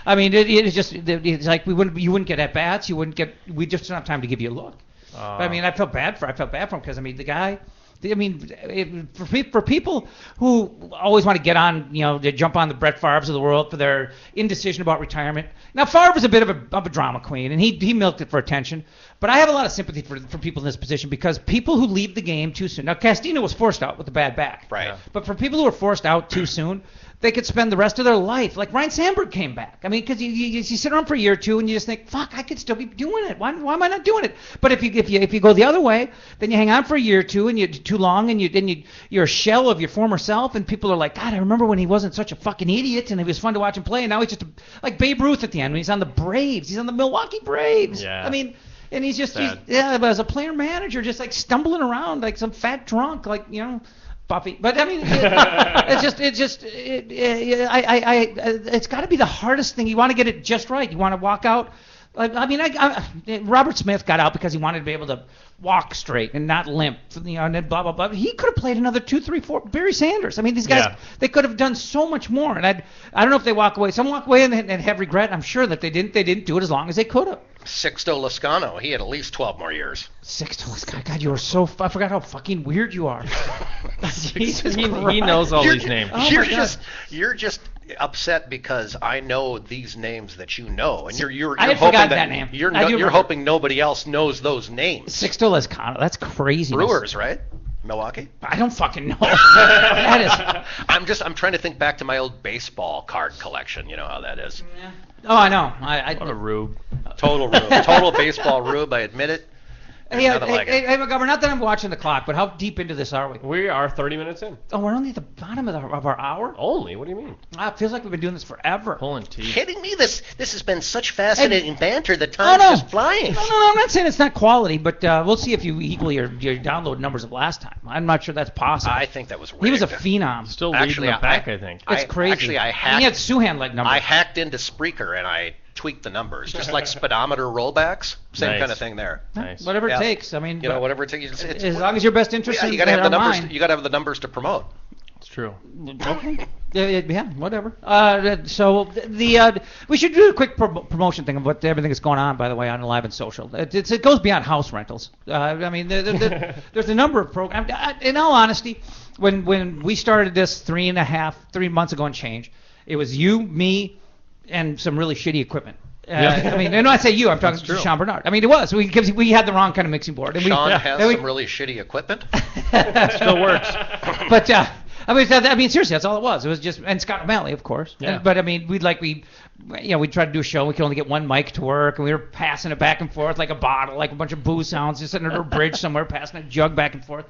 I mean, it's like you wouldn't get at bats. We just don't have time to give you a look. But, I mean, I felt bad for him because I mean the guy. I mean, for people who always want to get on, to jump on the Brett Favres of the world for their indecision about retirement. Now, Favre was a bit of a drama queen, and he milked it for attention. But I have a lot of sympathy for people in this position because people who leave the game too soon. Now, Castino was forced out with a bad back. Right. Yeah. But for people who are forced out too soon, they could spend the rest of their life. Like Ryan Sandberg came back. I mean, because you sit around for a year or two and you just think, fuck, I could still be doing it. Why am I not doing it? But if you go the other way, then you hang on for a year or two and you're too long and you're a shell of your former self and people are like, God, I remember when he wasn't such a fucking idiot and it was fun to watch him play and now he's just like Babe Ruth at the end when he's on the Braves. He's on the Milwaukee Braves. Yeah. I mean, and he's as a player manager, just like stumbling around like some fat drunk, like Buffy. But I mean, it's got to be the hardest thing. You want to get it just right. You want to walk out. Robert Smith got out because he wanted to be able to walk straight and not limp, and then blah blah blah. He could have played another 2, 3, 4. Barry Sanders. I mean, these guys, they could have done so much more. And I don't know if they walk away. Some walk away and have regret. I'm sure that they didn't do it as long as they could have. Sixto Loscano, he had at least 12 more years. Sixto Loscano, God, you are so. I forgot how fucking weird you are. Jesus he Christ. knows all these names. Oh You're just upset because I know these names that you know, and you're I had hoping forgotten that name. You're hoping nobody else knows those names. Sixto Loscano, that's crazy. Brewers, right? Milwaukee? I don't fucking know. That is. I'm trying to think back to my old baseball card collection. You know how that is. Yeah. Oh, I know. What a rube. Total rube. Total baseball rube. I admit it. Hey, McGovern, not that I'm watching the clock, but how deep into this are we? We are 30 minutes in. Oh, we're only at the bottom of our hour? Only? What do you mean? It feels like we've been doing this forever. Pulling teeth. Kidding me? This has been such fascinating banter. The time's just flying. No, I'm not saying it's not quality, but we'll see if you equal your download numbers of last time. I'm not sure that's possible. I think that was rigged. He was a phenom. Still leading the pack, I think. It's crazy. He had Suhan-like numbers. I hacked into Spreaker and I tweaked the numbers, just like speedometer rollbacks. Same kind of thing there. Nice. Whatever it takes. I mean, whatever it takes. As long as your best interest you got to have the numbers. You got to have the numbers to promote. It's true. Okay. Yeah, whatever. So we should do a quick promotion thing of what everything that's going on, by the way, on Live and Social. It goes beyond house rentals. I mean, there's a number of programs. In all honesty, when we started this 3 months ago and change, it was you, me, and some really shitty equipment. I mean, and when I say you, I'm talking to Sean Bernard. I mean, it was because we had the wrong kind of mixing board. And Sean has some really shitty equipment. Still works. But I mean, seriously, that's all it was. It was just, and Scott O'Malley, of course. Yeah. But I mean, we tried to do a show. We could only get one mic to work, and we were passing it back and forth like a bottle, like a bunch of booze sounds, just sitting under a bridge somewhere, passing a jug back and forth.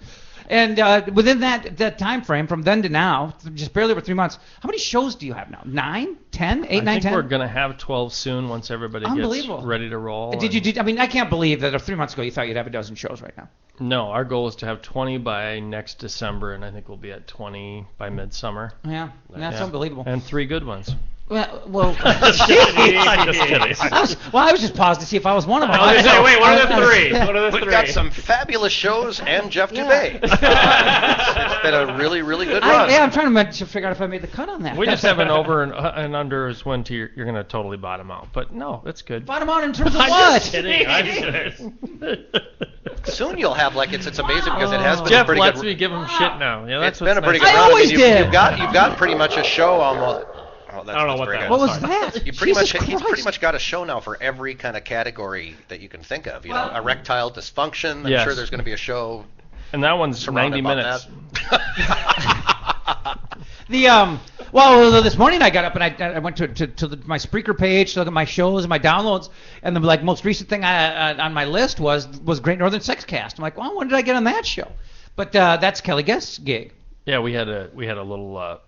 And within that time frame, from then to now, just barely over 3 months, how many shows do you have now? 9, 10, 8, 9, 10? I think we're going to have 12 soon once everybody gets ready to roll. I mean, I can't believe that 3 months ago you thought you'd have a dozen shows right now. No, our goal is to have 20 by next December, and I think we'll be at 20 by midsummer. Yeah, that's unbelievable. And 3 good ones. Well, just kidding. I was just paused to see if I was one of them. I was going to say, wait, what are the 3? What are the 3? We've got some fabulous shows and Jeff Dubay. It's been a really, really good run. I'm trying to figure out if I made the cut on that. We just have an over and under is when you're going to totally bottom out. But no, it's good. Bottom out in terms of what? I'm just kidding. I'm kidding. Soon you'll have it's amazing because it has been Jeff a pretty lets good. me give him shit now. Yeah, that's it's been a pretty good I run. always did. You've got pretty much a show almost. Oh, I don't know what that What was that? He's pretty much got a show now for every kind of category that you can think of. You know, erectile dysfunction. I'm sure there's going to be a show. And that one's 90 minutes. Well, this morning I got up and I went to my Spreaker page to look at my shows and my downloads, and the most recent thing on my list was Great Northern Sex Cast. I'm like, well, when did I get on that show? But that's Kelly Guest's gig. Yeah, we had a little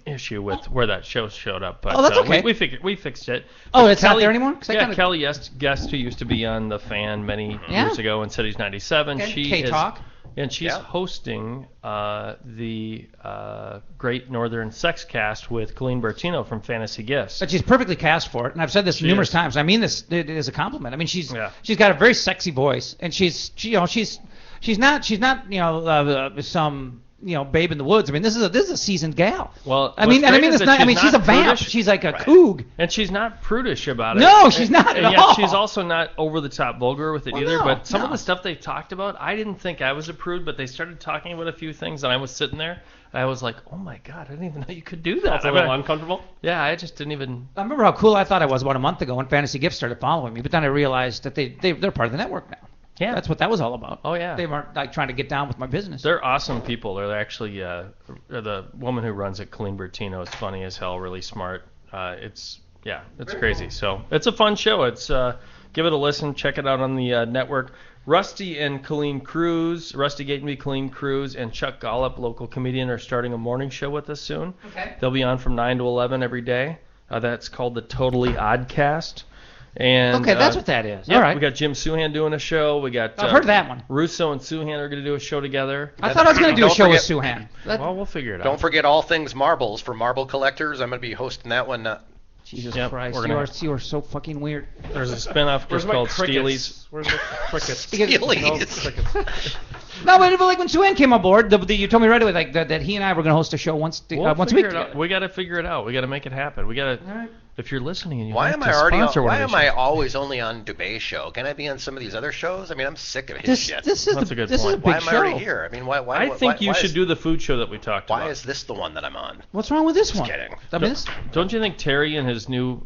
issue with where that show showed up, but that's okay. we fixed it. Oh, it's not there anymore? Kelly Guest, who used to be on The Fan many years ago in Cities 97, K-Talk. And she's hosting the Great Northern Sex Cast with Colleen Bertino from Fantasy Gifts. But she's perfectly cast for it, and I've said this numerous times. I mean this as a compliment. I mean she's got a very sexy voice, and she's not some babe in the woods. I mean, this is a seasoned gal. Well, she's a vamp. She's like a coog. And she's not prudish about it. No, she's not at all. She's also not over the top vulgar with it either. But some of the stuff they talked about, I didn't think I was a prude, but they started talking about a few things, and I was sitting there. I was like, oh my God, I didn't even know you could do that. That's a little uncomfortable? Yeah, I just didn't even. I remember how cool I thought I was about a month ago when Fantasy Gifts started following me, but then I realized that they're part of the network now. Yeah. That's what that was all about. Oh, yeah. They weren't like trying to get down with my business. They're awesome people. They're actually the woman who runs it, Colleen Bertino, is funny as hell, really smart. It's crazy. So it's a fun show. It's give it a listen. Check it out on the network. Rusty and Colleen Cruz, Rusty Gatenby, Colleen Cruz, and Chuck Gollop, local comedian, are starting a morning show with us soon. Okay. They'll be on from 9 to 11 every day. That's called the Totally Oddcast. And Okay, that's what that is. Yeah, All right. We got Jim Suhan doing a show. We got I've heard that one. Russo and Suhan are going to do a show together. I thought I was going to do a Don't show with forget- Suhan. Well, we'll figure it out. Don't forget all things marbles for marble collectors. I'm going to be hosting that one. Jesus Yep, Christ, we're gonna- you are so fucking weird. There's a spinoff Where's just my called crickets? Steely's. Where's the crickets? Steely's. No, but like when Suhan came on board, you told me right away like that he and I were going to host a show once a We'll week. figure it out. together. We got to figure it out. We got to make it happen. We got to. All right. If you're listening and you Why like am to I already? sponsor one Why of am these I shows- always only on Dubay Show? Can I be on some of these other shows? I mean, I'm sick of his This shit. is That's a good this is a point. big Why am show. I already here? I mean, why? I think you why should is, do the food show that we talked Why about. is this the one that I'm on? What's wrong with this Just one? kidding. I mean, this, Don't you think Terry and his new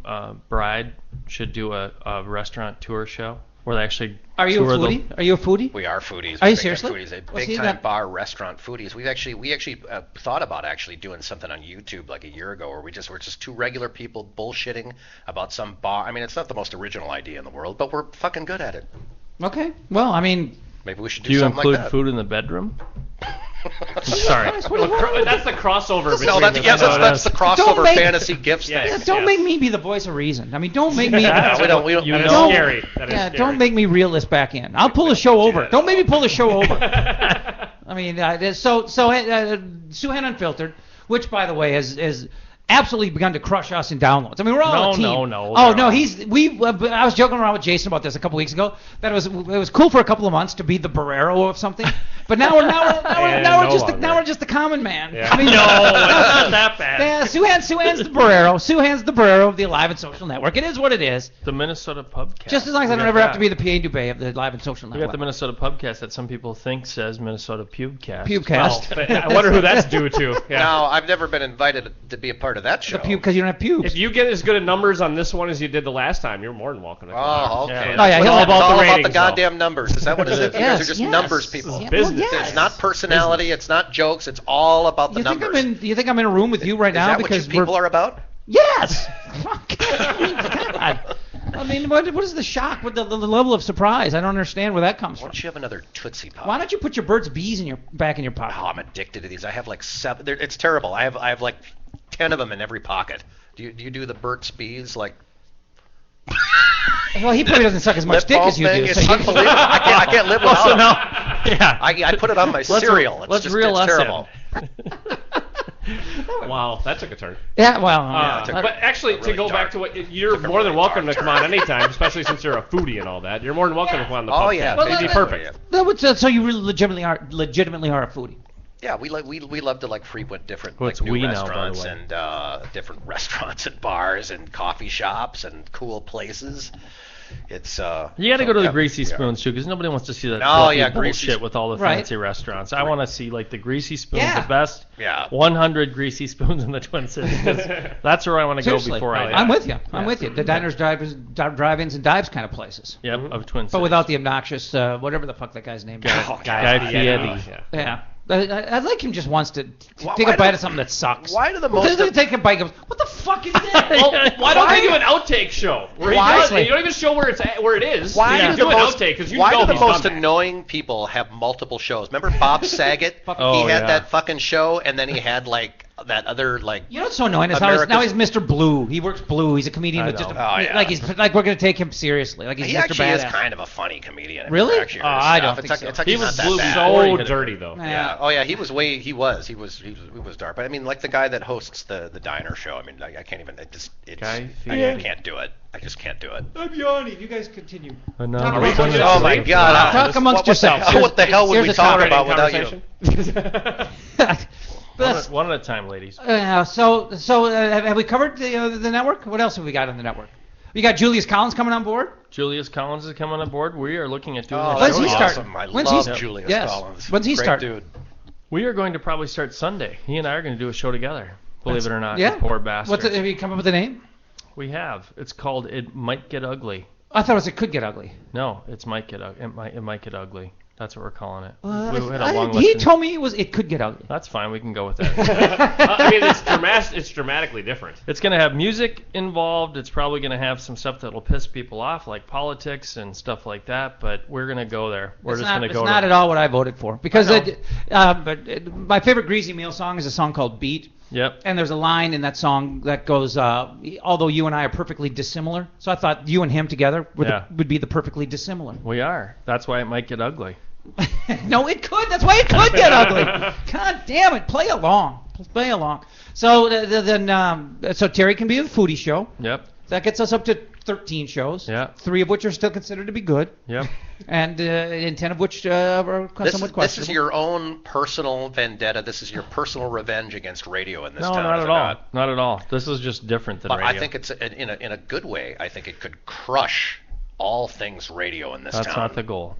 bride should do a restaurant tour show where they actually are you a tour foodie? Are you a foodie? We are foodies. Are you We're big-time seriously? Foodies, Well, see, big time that- bar restaurant foodies. We actually thought about actually doing something on YouTube like a year ago, where we're just two regular people bullshitting about some bar. I mean, it's not the most original idea in the world, but we're fucking good at it. Okay. Well, I mean, Maybe we should do, Do you something include like that. food in the bedroom? Sorry. That's the crossover. No, between that's the Don't crossover make- fantasy gifts Yes. thing. don't make me be the voice of reason. I mean, don't make me. No, we don't. You That is know, Don't- scary. That is Yeah, scary. don't make me reel this back in. I'll pull the show over. Don't make me pull the show over. I mean, Suhan Unfiltered, which by the way has absolutely begun to crush us in downloads. I mean, we're all a team. No. Oh no, I was joking around with Jason about this a couple weeks ago. That it was cool for a couple of months to be the Barrero of something, but now we're just the common man. Yeah. I mean, No, it's not that bad. yeah, Suhan's the Barrero. Suhan's the Barrero of the Live and Social Network. It is what it is. The Minnesota Pubcast. Just as long as I We don't got ever have that. to be the PA Dubay of the Live and Social We Network. got the Minnesota Pubcast that some people think says Minnesota Pubecast. Pubecast. Well, I wonder who that's due to. Yeah. Now, I've never been invited to be a part of that show. Because you don't have pubes. If you get as good a numbers on this one as you did the last time, you're more than welcome to come on. Oh, okay. Yeah. Oh, yeah, It's he'll all have all the about the ratings, though. goddamn numbers. Is that what it is? You guys are just Yes. numbers people. Yeah, Business. well, yes. It's not personality. It's not jokes. It's all about the You think numbers. you think I'm in a room with you right Is now that what because you people we're are about? yes. God. I mean, what is the shock? What the level of surprise? I don't understand where that comes Why from. don't you have another Tootsie Pop? Why don't you put your Burt's Bees in your back in your pocket? Oh, I'm addicted to these. I have like 7. It's terrible. I have like 10 of them in every pocket. Do you do the Burt's Bees like Well, he probably doesn't suck as much lip dick balm as you thing? do. It's So you, unbelievable. I can't live without So it. now, yeah. I put it on my cereal. It's let's just reel it's us terrible. Wow, that took a turn. yeah, well, But actually, really to go dark- back to what you're took a more than really welcome to dark come on anytime, especially since you're a foodie and all that. You're more than welcome to come on the Oh podcast. yeah, Well, It'd be that- perfect. so you really legitimately are a foodie. Yeah, we love to like frequent different Well, like it's new we now, by the restaurants way. and different restaurants and bars and coffee shops and cool places. It's You got to go to the yeah, Greasy yeah. Spoons too, because nobody wants to see that No, fluffy yeah, Greasy bullshit with all the Right. fancy restaurants. I want to see like the Greasy Spoons, Yeah. the best. Yeah. 100 Greasy Spoons in the Twin Cities. That's where I want to go Seriously, before I die. I'm with you. I'm with you. The diners, drive-ins, and dives kind of places. Yep, of Twin Cities. But without the obnoxious, whatever the fuck that guy's name is. Guy Fieri. Yeah. Yeah. I like him just wants to Why- take why a bite do- of something that sucks. Why do the Well, most doesn't of- take a bite and goes, what the fuck is that? Well, why don't Why- they do an outtake show? Where he Why- does, you don't even show where it is. Why you do do the an most outtake because you why know do the he's most done that. annoying people have multiple shows? Remember Bob Saget? Oh, he had yeah. that fucking show, and then he had like that other like. You know what's so annoying is now he's Mr. Blue. He works Blue. He's a comedian I with just know. Oh, yeah. like we're gonna take him seriously. Like he's He Mr. actually Badass. is kind of a funny comedian. Really? Actually, Oh, I don't it's think so. It's like He he's was not that bad. so dirty though. Yeah. Oh yeah, he was dark. But I mean, like the guy that hosts the diner show. I mean, I can't even. Guy I Fieri. can't do it. I just can't do it. I'm yawning. You guys continue. Another Are we one going of to- Oh those- my God! Talk amongst yourselves. What the hell would Here's we a talk topic. about without you? Conversation? One at a time, ladies. So have we covered the network? What else have we got on the network? We got Julius Collins coming on board. Julius Collins is coming on board. We are looking at doing Oh, a When's show he that's start? awesome. I When's he love start? Julius Yes. Collins. When's he Great start? Dude. We are going to probably start Sunday. He and I are going to do a show together. Believe it or not. Yeah. Poor bastard. Have you come up with a name? We have. It's called It Might Get Ugly. I thought it was It Could Get Ugly. No, it might get ugly. That's what we're calling it. He told me It Could Get Ugly. That's fine. We can go with that. I mean, it's dramatically different. It's going to have music involved. It's probably going to have some stuff that'll piss people off, like politics and stuff like that. But we're going to go there. We're just going to go. It's not at all what I voted for, because my favorite Greasy Meal song is a song called Beat. Yep. And there's a line in that song that goes, although you and I are perfectly dissimilar. So I thought you and him together would be the perfectly dissimilar. We are. That's why it might get ugly. No, it could. That's why it could get ugly. God damn it. Play along. So so Terry can be a foodie show. Yep. That gets us up to 13 shows. Yeah. 3 of which are still considered to be good. Yep. And 10 of which are somewhat questionable. This is your own personal vendetta. This is your personal revenge against radio in this town. No, not at all. Not at all. This is just different than radio. I think it's in a good way. I think it could crush all things radio in this town. That's not the goal.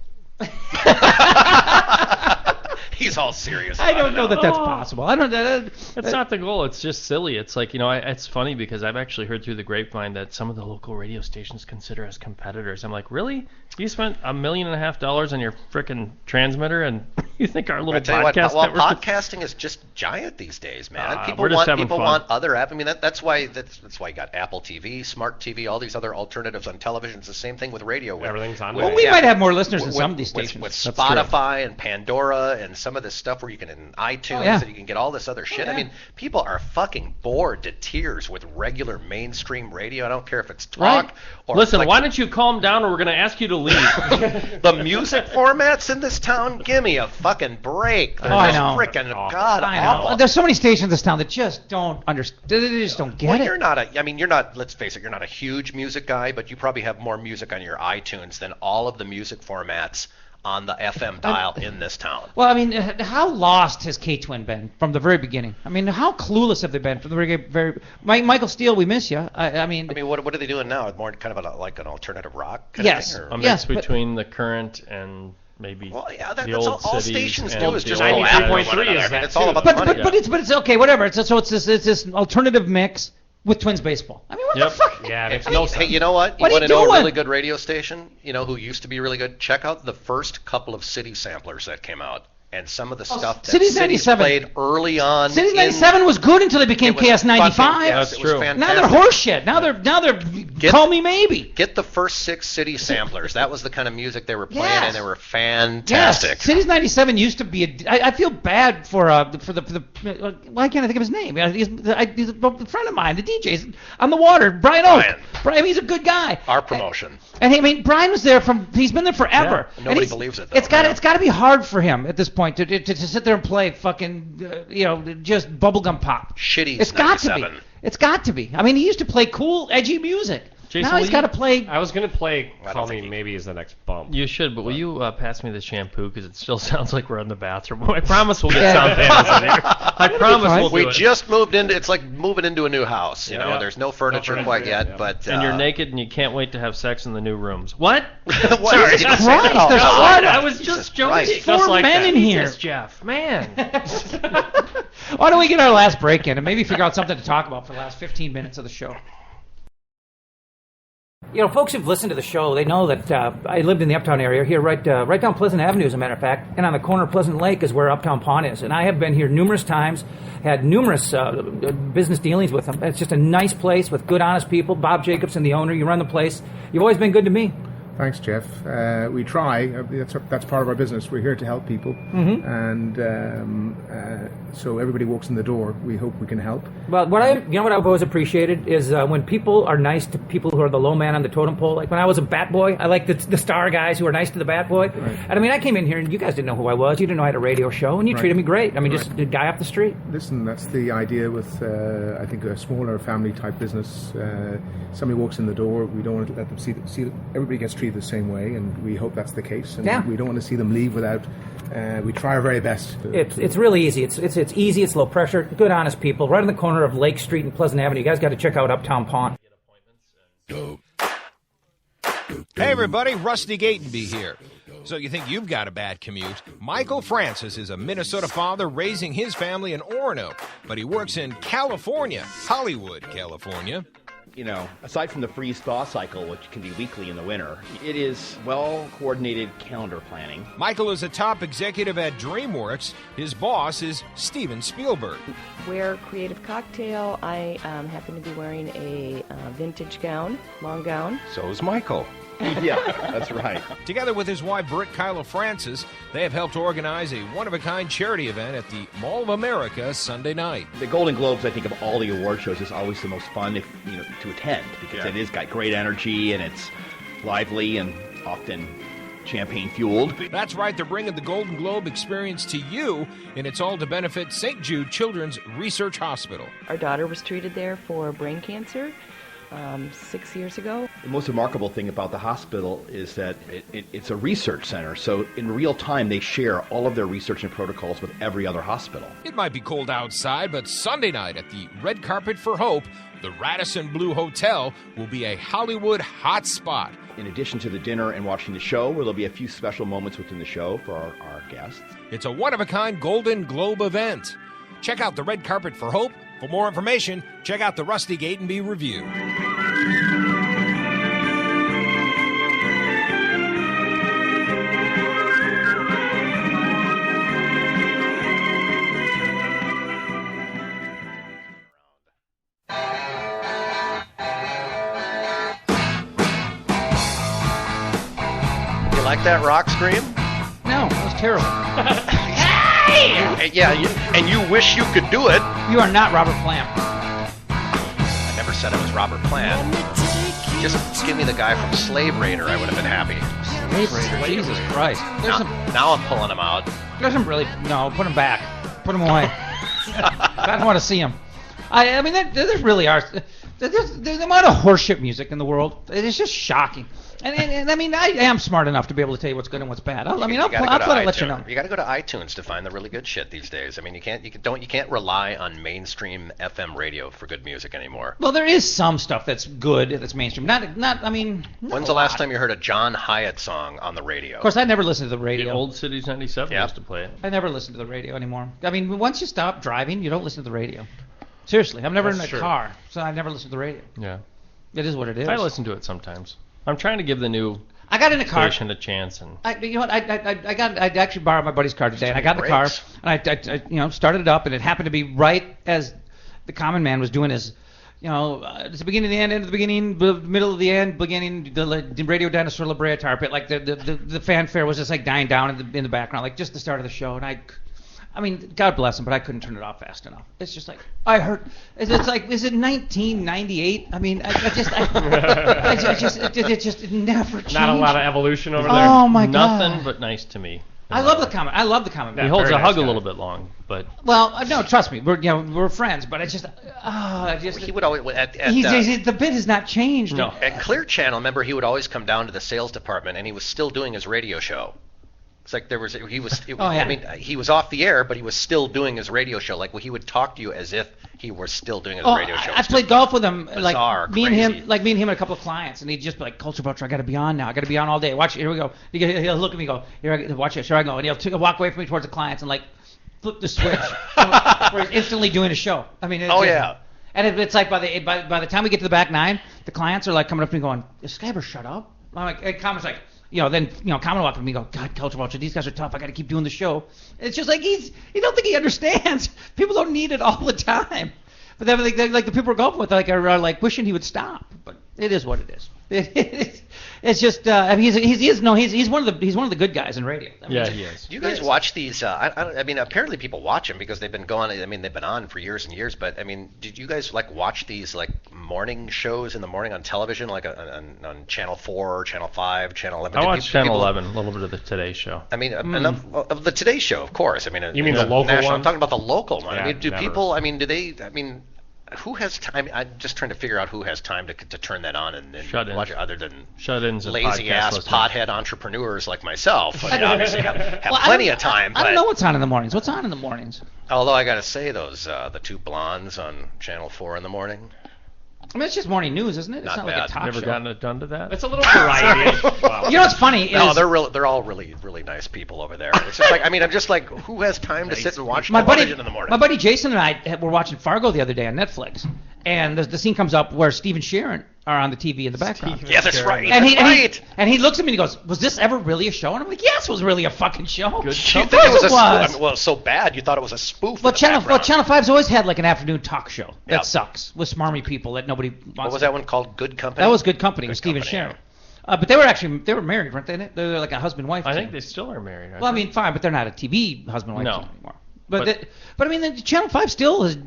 He's all serious. I don't know that that's possible. I don't. It's not the goal. It's just silly. It's like, it's funny because I've actually heard through the grapevine that some of the local radio stations consider us competitors. I'm like, really? You spent $1.5 million on your frickin' transmitter, and you think our little podcast network? Podcasting is just giant these days, man. People want other apps. I mean, that's why you got Apple TV, Smart TV, all these other alternatives on television. It's the same thing with radio. Everything's on. Well, we might have more listeners than some of these stations. With Spotify and Pandora and some of this stuff where you can in iTunes and you can get all this other shit. I mean, people are fucking bored to tears with regular mainstream radio. I don't care if it's talk or listen. Why don't you calm down, or we're going to ask you to leave? The music formats in this town, give me a fucking break. They're I know. Freaking god awful. There's so many stations in this town that just don't understand. They just don't get it. You're not. Let's face it. You're not a huge music guy, but you probably have more music on your iTunes than all of the music formats on the FM dial in this town. Well, I mean, how lost has K-Twin been from the very beginning? I mean, how clueless have they been from the very Michael Steele, we miss you. I mean, what are they doing now? More kind of like an alternative rock kind of thing? Or? A mix between the current and maybe that's old all cities stations do is just 93.3 is that. It's all about the money. But it's okay, whatever. It's this alternative mix with Twins baseball. I mean, what the fuck? Yeah, hey, you know what? You want to know a really good radio station? You know who used to be really good? Check out the first couple of City samplers that came out. And some of the stuff that Cities played early on. Cities 97 was good until they became KS95. That's true. Now they're horseshit. Now they're Call Me Maybe. Get the first 6 City samplers. That was the kind of music they were playing, and they were fantastic. Yes. Cities 97 used to be I feel bad for the why can't I think of his name? He's a friend of mine, the DJ's on the water, Brian Oak. Brian, he's a good guy. Our promotion. And I mean, Brian was there he's been there forever. Yeah. Nobody believes it, though. It's got to be hard for him at this point to sit there and play fucking just bubblegum pop. Shitty. It's got to be. It's got to be. I mean, he used to play cool, edgy music. Jason, now he's got to play. I was going to play Call Me Maybe is the next bump. You should, but will you pass me the shampoo, because it still sounds like we're in the bathroom. I promise we'll get sound panels in here. I promise we'll do it. We just moved into, it's like moving into a new house. You know, there's no furniture quite yet, but and you're naked and you can't wait to have sex in the new rooms. What? Sorry, Jesus Christ! There's I was just joking. There's 4 men in here. Jesus, Jeff, man. Why don't we get our last break in and maybe figure out something to talk about for the last 15 minutes of the show? You know, folks who've listened to the show, they know that I lived in the Uptown area here, right down Pleasant Avenue, as a matter of fact, and on the corner of Pleasant Lake is where Uptown Pond is. And I have been here numerous times, had numerous business dealings with them. It's just a nice place with good, honest people. Bob Jacobson, the owner, you run the place. You've always been good to me. Thanks, Jeff. We try. That's part of our business. We're here to help people, and so everybody walks in the door. We hope we can help. Well, what I've always appreciated is when people are nice to people who are the low man on the totem pole. Like when I was a bat boy, I like the star guys who are nice to the bat boy. Right. And I mean, I came in here and you guys didn't know who I was. You didn't know I had a radio show, and you treated me great. I mean, just a guy off the street. Listen, that's the idea with I think a smaller family type business. Somebody walks in the door. We don't want to let them see everybody gets treated the same way, and we hope that's the case. And we don't want to see them leave without. We try our very best. It's really easy. It's easy. It's low pressure. Good, honest people. Right on the corner of Lake Street and Pleasant Avenue. You guys got to check out Uptown Pond. Hey everybody, Rusty Gatenby here. So you think you've got a bad commute? Michael Francis is a Minnesota father raising his family in Orono, but he works in California, Hollywood, California. aside from the freeze-thaw cycle, which can be weekly in the winter, it is well-coordinated calendar planning. Michael is a top executive at DreamWorks. His boss is Steven Spielberg. Wear creative cocktail. I happen to be wearing a vintage gown, long gown. So's Michael. Yeah, that's right. Together with his wife, Britt Kyla Francis, they have helped organize a one-of-a-kind charity event at the Mall of America Sunday night. The Golden Globes, I think, of all the award shows is always the most fun to attend because it has got great energy and it's lively and often champagne-fueled. That's right, they're bringing the Golden Globe experience to you, and it's all to benefit St. Jude Children's Research Hospital. Our daughter was treated there for brain cancer 6 years ago. The most remarkable thing about the hospital is that it's a research center, so in real time they share all of their research and protocols with every other hospital. It might be cold outside, but Sunday night at the Red Carpet for Hope, the Radisson Blu Hotel will be a Hollywood hot spot. In addition to the dinner and watching the show, where there'll be a few special moments within the show for our guests. It's a one-of-a-kind Golden Globe event. Check out the Red Carpet for Hope. For more information, check out the Rusty Gatenby Review. You like that rock scream? No, that was terrible. Yeah, and you wish you could do it. You are not Robert Plant. I never said it was Robert Plant. Just give me the guy from Slave Raider, I would have been happy. Slave Raider, Jesus Christ. Now I'm pulling him out. There's some really, no, put him back. Put him away. I don't want to see him. I mean, there really are. There's the amount of horseshit music in the world. It is just shocking. And I mean, I am smart enough to be able to tell you what's good and what's bad. I'll let you know. You got to go to iTunes to find the really good shit these days. I mean, you can't rely on mainstream FM radio for good music anymore. Well, there is some stuff that's good that's mainstream. I mean. When's the last time you heard a John Hyatt song on the radio? Of course, I never listened to the radio. The old Cities 97 used to play it. I never listen to the radio anymore. I mean, once you stop driving, you don't listen to the radio. Seriously, I'm never in a car, so I never listen to the radio. Yeah. It is what it is. I listen to it sometimes. I'm trying to give the new I got in a car. station a chance. And I actually borrowed my buddy's car today, and I got in the car, and I started it up, and it happened to be right as the common man was doing his, it's the beginning of the end of the beginning, middle of the end, beginning, the Radio Dinosaur La Brea Tar Pit, like the fanfare was just like dying down in the background, like just the start of the show, and I mean, God bless him, but I couldn't turn it off fast enough. It's just like, I heard, it's like, is it 1998? I mean, it never changed. Not a lot of evolution over there. Oh my God. Nothing but nice to me. I love the comment. He holds a hug a little bit long, but. Well, no, trust me, we're friends, but it's just, he would always the bit has not changed. No. At Clear Channel, remember, he would always come down to the sales department, and he was still doing his radio show. It's like I mean, he was off the air, but he was still doing his radio show. Like, he would talk to you as if he were still doing his radio show. I played golf with him, bizarre, me and him and a couple of clients, and he'd just be like, Culture Vulture, I got to be on now. I got to be on all day. Watch, here we go. He'll look at me and go, here, watch it, here I go. And he'll walk away from me towards the clients and, like, flip the switch. Where he's instantly doing a show. I mean, yeah. And it's like by the time we get to the back nine, the clients are, like, coming up to me going, is this guy ever shut up? I'm like, and Common like, Common walk up to me and go, God, Culture Vulture, these guys are tough. I got to keep doing the show. And it's just like, you don't think he understands. People don't need it all the time. But then, like the people we're golfing with, are like wishing he would stop. But it is what it is. It's just, I mean, he's one of the good guys in radio. I mean, he is. Do you guys watch these? I mean, apparently people watch them because they've been going. I mean, they've been on for years and years. But I mean, did you guys watch these morning shows in the morning on television, like on Channel 4, Channel 5, Channel 11? I watched Channel 11, a little bit of the Today Show. I mean, enough of the Today Show, of course. I mean, you mean the local national, one? I'm talking about the local one. Yeah, I mean, do people? I mean, do they? I mean. Who has time? I'm just trying to figure out who has time to turn that on and watch it, other than shut-ins, lazy ass pothead entrepreneurs like myself. I mean, obviously have plenty of time. I don't know what's on in the mornings. What's on in the mornings? Although I gotta say, those the two blondes on Channel 4 in the morning. I mean, it's just morning news, isn't it? It's not like a talk Never show. gotten it done to that. It's a little variety. Wow. You know what's funny? No, they're all really nice people over there. It's just like, I mean, I'm just like, who has time to sit and watch television in the morning? My buddy Jason and I were watching Fargo the other day on Netflix, and the scene comes up where Steve and Sharon are on the TV in the background. Yeah, that's right. And That's right. he looks at me and he goes, "Was this ever really a show?" And I'm like, "Yes, it was really a fucking show." You Of think course it was a was. spoof? Well, so bad you thought it was a spoof. Well, in the Channel background. 5's always had like an afternoon talk show. That Yep. sucks with smarmy people that nobody wants. What was to- that one called? Good Company. That was Good Company with Good Steve and Company, Sharon. But they were married, weren't they? They were like a husband-wife. I team. think they still are married. aren't Well, I they? mean, fine, but they're not a TV husband-wife No. team anymore. But I mean, the Channel 5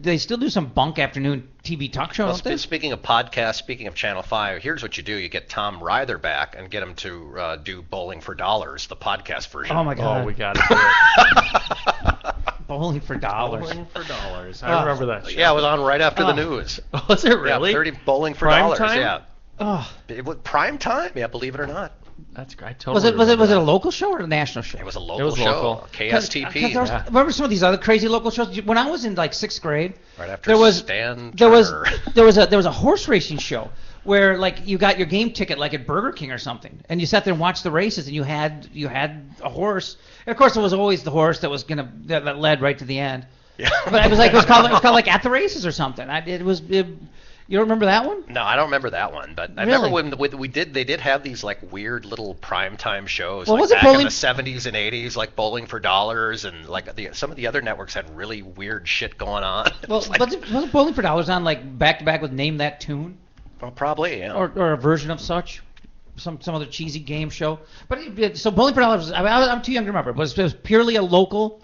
they still do some bunk afternoon TV talk show, Well, don't they? speaking of podcasts, speaking of Channel 5, here's what you do. You get Tom Ryther back and get him to do Bowling for Dollars, the podcast version. Oh my God! Oh, we got to do it. Bowling for dollars. Bowling for dollars. I remember that show. Yeah, it was on right after the Oh. news. Was it really? Yeah, 30 Bowling for Prime Dollars. time? Yeah. Oh, It was prime time. Yeah, believe it or not. That's great. I was totally it was it remember a that. local show or a national show? It was a local was show. local. KSTP. There was- Remember some of these other crazy local shows? When I was in like 6th grade, Right after there was Stan there was Turner. there was a horse racing show where like you got your game ticket like at Burger King or something, and you sat there and watched the races, and you had a horse. And of course, it was always the horse that was that led right to the end. Yeah. But it was called like At the Races or something. You don't remember that one? No, I don't remember that one, but I Really? remember when they did have these like weird little primetime shows Well, like was it back Bowling- in the 70s and 80s, like Bowling for Dollars, and like some of the other networks had really weird shit going on. It Well, was like- wasn't Bowling for Dollars on like back to back with Name That Tune well, probably, yeah. or a version of such? Some other cheesy game show. But so Bowling for Dollars, I'm too young to remember. It was purely a local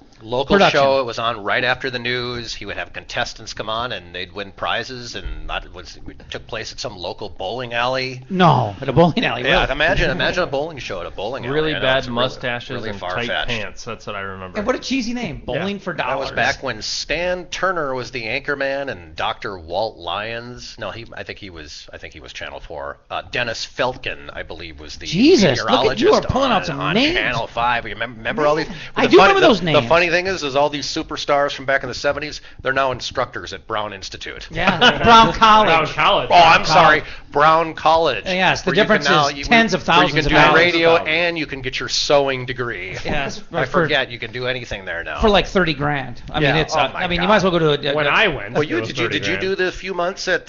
production. show. It was on right after the news. He would have contestants come on and they'd win prizes, and it took place at some local bowling alley. No, at a bowling alley. Yeah, really. imagine a bowling show at a bowling alley. Really I know, bad it's mustaches really and tight far-fetched. pants. That's what I remember. And what a cheesy name, Bowling for That Dollars. was back when Stan Turner was the anchorman and Dr. Walt Lyons. No, I think he was Channel 4. Dennis Feltgen, I believe, was the Jesus, look at you, meteorologist are pulling out some on names. Channel 5. You remember all these? I do remember those names. The funny thing is all these superstars from back in the 70s, they're now instructors at Brown Institute. Yeah, Brown College. Brown College. Oh, I'm sorry, Brown College. Yes, the where you difference can now- is tens of thousands where you of can do dollars. radio and you can get your sewing degree. Yes, I forget you can do anything there now. For like $30,000. I Yeah, mean, it's. oh my I mean, you God. might as well go to. when I went, Well, it was did you 30 do the few months at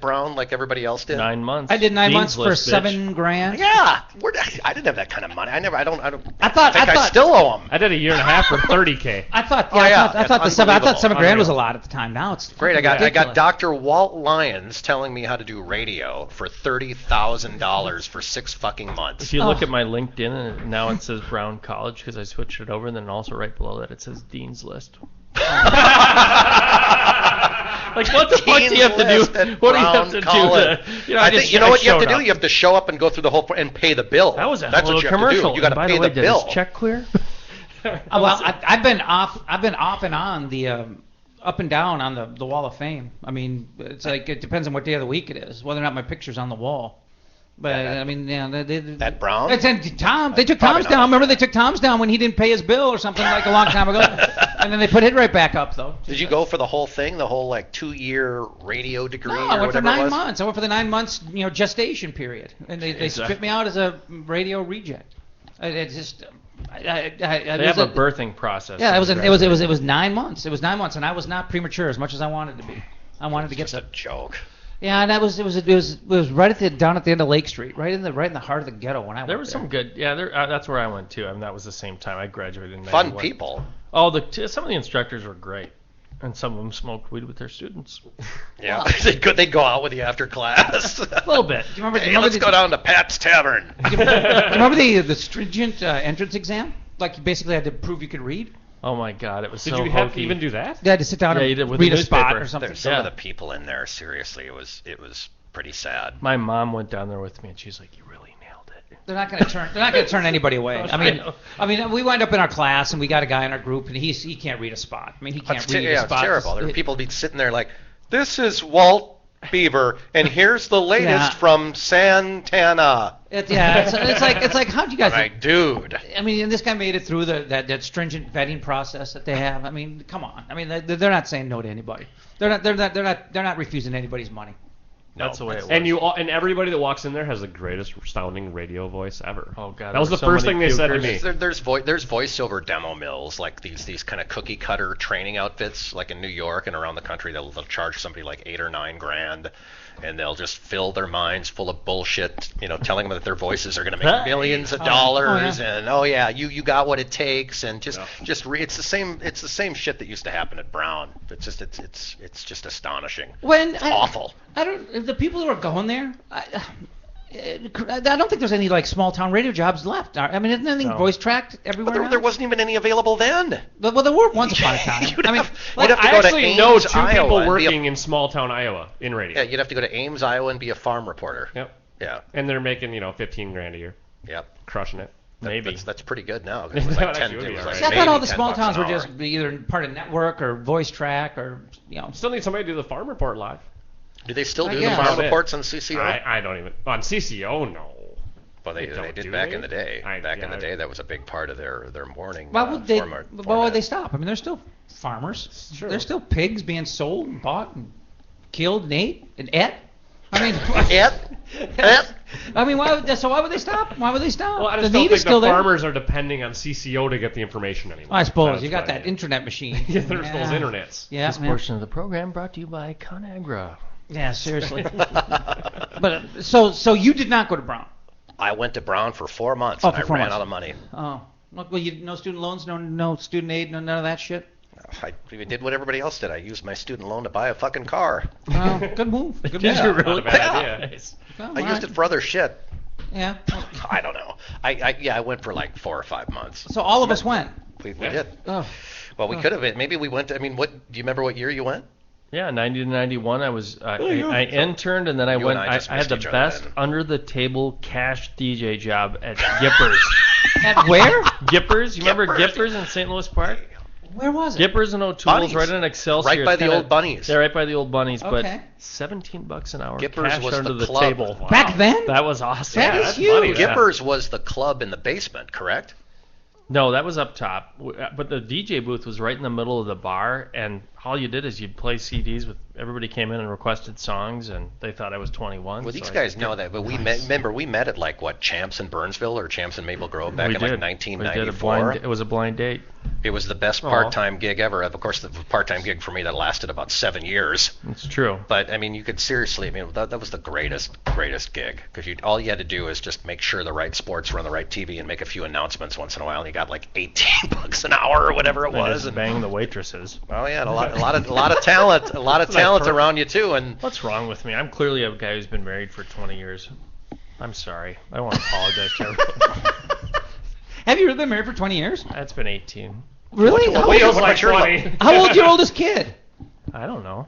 Brown like everybody else did? 9 months. I did 9 Dean's months for List, bitch. $7,000. Yeah, I didn't have that kind of money. I thought- think I still owe them. I did a year and a half for 30K. I thought. Oh, yeah, I thought that's $7,000 was a Unreal. lot at the time. Now it's Great, I got ridiculous. Dr. Walt Lyons telling me how to do radio for $30,000 for 6 fucking months. If you look at my LinkedIn, and now it says Brown College because I switched it over, and then also right below that it says Dean's List. Like, what the fuck do you have to Dean's List do? at What do you have Brown to College. do to? I think you know what you have to showed do. up. You have to show up and go through the whole and pay the bill. That was a That's hell what of you a have to commercial. do. You got to And by pay the way, the did bill. his check clear? Well, I've been off and on the up and down on the Wall of Fame. I mean, it's like it depends on what day of the week it is, whether or not my picture's on the wall. But I mean, yeah, At Brown? They took Tom's Probably down. not. Remember they took Tom's down when he didn't pay his bill or something like a long time ago, and then they put it right back up though. Did you go for the whole thing, the whole like 2-year radio degree No, or I went for whatever it 9 was? months. I went for the 9 months, gestation period, and they spit me out as a radio reject. It just. They have a birthing process. Yeah, it was 9 months. It was 9 months, and I was not premature as much as I wanted to be. I wanted to get It's a joke. Yeah, and it was right down at the end of Lake Street, right in the heart of the ghetto when I went There was some good. Yeah, that's where I went too. I mean, that was the same time I graduated in Fun 91. people. Oh, some of the instructors were great, and some of them smoked weed with their students. Yeah, they go out with you after class. A little bit. Do you remember? Hey, let's go down to Pat's Tavern. Do you remember the stringent entrance exam? Like you basically had to prove you could read. Oh my God, it was Did so you have to hokey. even do that? You had to sit down Yeah, you and did with read the a spot newspaper. or something. There's some Yeah. of the people in there. Seriously, it was pretty sad. My mom went down there with me, and she's like, "You really nailed it." They're not going to turn anybody away. I mean, we wind up in our class and we got a guy in our group and he can't read a spot. I mean, he can't read a It's spot. terrible. There are people be sitting there like, this is Walt Beaver, and here's the latest Yeah. from Santana. It's like how do you guys? Like, dude. I mean, and this guy made it through that stringent vetting process that they have. I mean, come on. I mean, they're not saying no to anybody. They're not refusing anybody's money. That's the way it was. And everybody that walks in there has the greatest sounding radio voice ever. Oh God, that was the first thing they said to me. There's voiceover demo mills, like these kind of cookie cutter training outfits, like in New York and around the country. They'll charge somebody like $8 or $9 grand, and they'll just fill their minds full of bullshit, telling them that their voices are going to make millions of dollars, and you got what it takes, and it's the same shit that used to happen at Brown. It's just astonishing. It's awful. The people who are going there, I don't think there's any like small town radio jobs left. I mean, isn't anything voice tracked everywhere? But there wasn't even any available then. Well, there were once upon a time. I actually know two people working in small town Iowa in radio. Yeah, you'd have to go to Ames, Iowa, and be a farm reporter. Yep. Yeah. And they're making $15 grand a year. Yep. Crushing it. Maybe that's pretty good now. It was like 10. I thought all the small towns were just either part of network or voice track or Still need somebody to do the farm report live. Do they still do the farm reports on CCO? I don't even on CCO. No. Well, they did back in the day. In the day, that was that part of their morning. Why would they stop? I mean, they're still farmers. Sure. There's still pigs being sold and bought and killed and ate and ate. I mean, I mean, why would they stop? Why would they stop? Well, I just don't think the farmers are depending on CCO to get the information anymore. I suppose you got that internet machine. There's those internets. Yeah. This portion of the program brought to you by ConAgra. Yeah, seriously. But so you did not go to Brown? I went to Brown for 4 months and I ran out of money. Oh, well, no student loans, no student aid, none of that shit. I did what everybody else did. I used my student loan to buy a fucking car. Well, good move. Good move. Really bad idea. Well, I used it for other shit. Yeah. I don't know. I went for like 4 or 5 months. So all of us went. We did. Oh. Well, we could have. Maybe we went. Do you remember what year you went? Yeah, 90 to 91. I was I interned and then I went. I had the best under the table cash DJ job at Gippers. At where? Gippers. You remember Gippers in St. Louis Park? Where was it? Gippers and O'Toole's, right in Excelsior. Right by the old Bunnies. Yeah, right by the old Bunnies. Okay. But $17 an hour. Gippers cash was under the the club. table. Wow. Back then? That was awesome. That is huge. Gippers was the club in the basement, correct? No, that was up top. But the DJ booth was right in the middle of the bar, and all you did is you'd play CDs with everybody came in and requested songs, and they thought I was 21. Well, these guys know that, but we met at like what, Champs in Burnsville or Champs in Maple Grove back in like 1994. It was a blind date. It was the best part-time gig ever. Of course, the part-time gig for me that lasted about 7 years. It's true. But I mean, you could seriously, that was the greatest gig because all you had to do is just make sure the right sports were on the right TV and make a few announcements once in a while, and you got like $18 an hour or whatever it was. And bang the waitresses. Oh yeah, and a lot of talent around you too. And what's wrong with me? I'm clearly a guy who's been married for 20 years. I'm sorry. I want to apologize to everyone. Have you really been married for 20 years? That's been 18. Really? How old's your oldest kid? I don't know.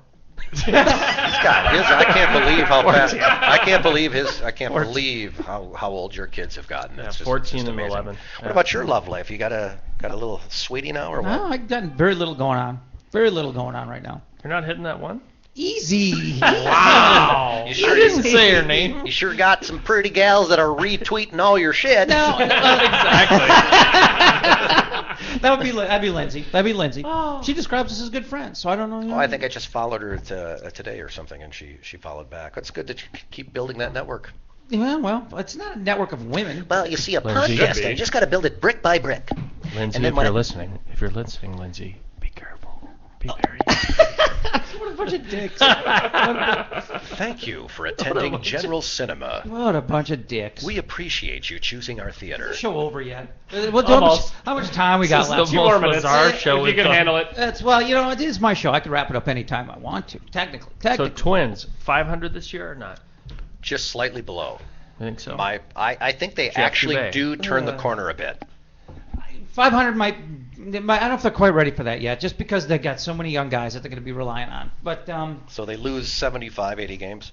I can't believe how old your kids have gotten. Yeah, 14 and 11. What about your love life? You got a little sweetie now or what? No, I've got very little going on. Very little going on right now. You're not hitting that one? Easy. Wow. You sure didn't say her name. You sure got some pretty gals that are retweeting all your shit. No, exactly. That'd be Lindsay. Oh. She describes us as good friends, so I don't know. Oh, I think I just followed her today or something, and she followed back. It's good to keep building that network. Yeah, well, it's not a network of women. Well, you see, a Lindsay, podcast, you just got to build it brick by brick. Lindsay, if you're listening, Lindsay, be careful. Be very What a bunch of dicks. Thank you for attending General Cinema. What a bunch of dicks. We appreciate you choosing our theater. Show over yet? How much time we got left? 2 more minutes. Our show. If you can handle it. It is my show. I can wrap it up anytime I want to. Technically. So Twins, 500 this year or not? Just slightly below. I think so. I think they Jeff actually Dubay. do turn the corner a bit. 500 might. I don't know if they're quite ready for that yet, just because they've got so many young guys that they're going to be relying on. But so they lose 75, 80 games.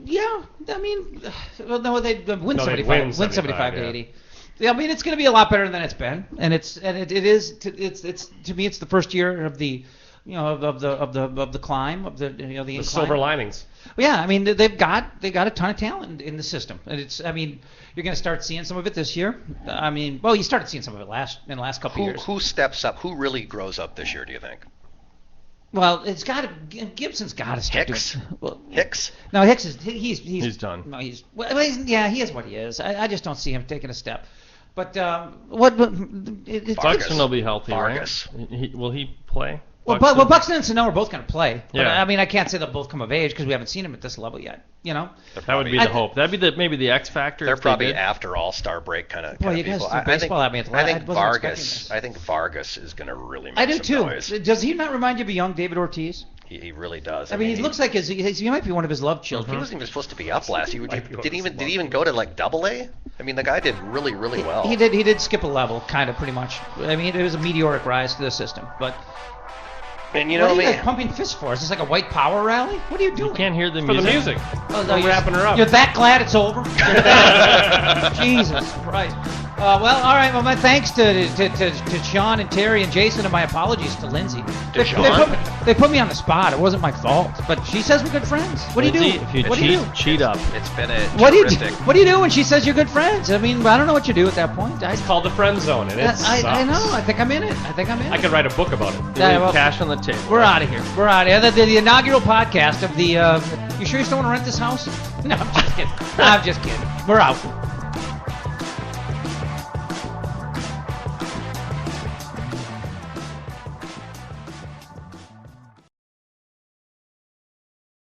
Yeah, I mean, no, they win 75, win win 75 to yeah. 80. Yeah, I mean, it's going to be a lot better than it's been, and it is to me, it's the first year of the, of the climb of the incline. Silver linings. Yeah, I mean, they've got a ton of talent in the system, and you're going to start seeing some of it this year. I mean, well, you started seeing some of it in the last couple of years. Who steps up? Who really grows up this year? Do you think? Well, it's got to. Gibson's got to start Hicks? doing. Well, Hicks? No, Hicks is he's done. No, he is what he is. I just don't see him taking a step. But Buxton will be healthy, Vargas. right? Will he play? Well, Buxton and Sano are both going to play. But, Yeah. I mean, I can't say they'll both come of age because we haven't seen them at this level yet. You know. That would be the hope. That'd be maybe the X factor. They're if they probably did. after All-Star break kind of Well, you guys people. do baseball at me. I think wasn't expecting this. I think Vargas is going to really make I do some too. noise. Does he not remind you of a young David Ortiz? He really does. I mean, he looks like he might be one of his love He children. wasn't even supposed to be up last year. Did he even go to like Double-A? I mean, the guy did really well. He did skip a level, kind of, pretty much. I mean, it was a meteoric rise to the system, but. And you What know are me. you guys pumping fists for? Is this like a white power rally? What are you doing? You can't hear the For the music. music. Oh, I'm you're- wrapping her up. You're that glad it's over? Jesus Christ. Well, all right. Well, my thanks to Sean and Terry and Jason, and my apologies to Lindsay. They put me on the spot. It wasn't my fault. But she says we're good friends. What do you do? If you What do you do? cheat up. It's been a What do you terrific. do? What do you do when she says you're good friends? I mean, I don't know what you do at that point. It's called the friend zone, and it's. I know. I think I'm in it. I could write a book about it. Yeah, well, Cash on the table. we're out of here. We're out of here. The inaugural podcast of the. You sure you still want to rent this house? No, I'm just kidding. I'm just kidding. We're out.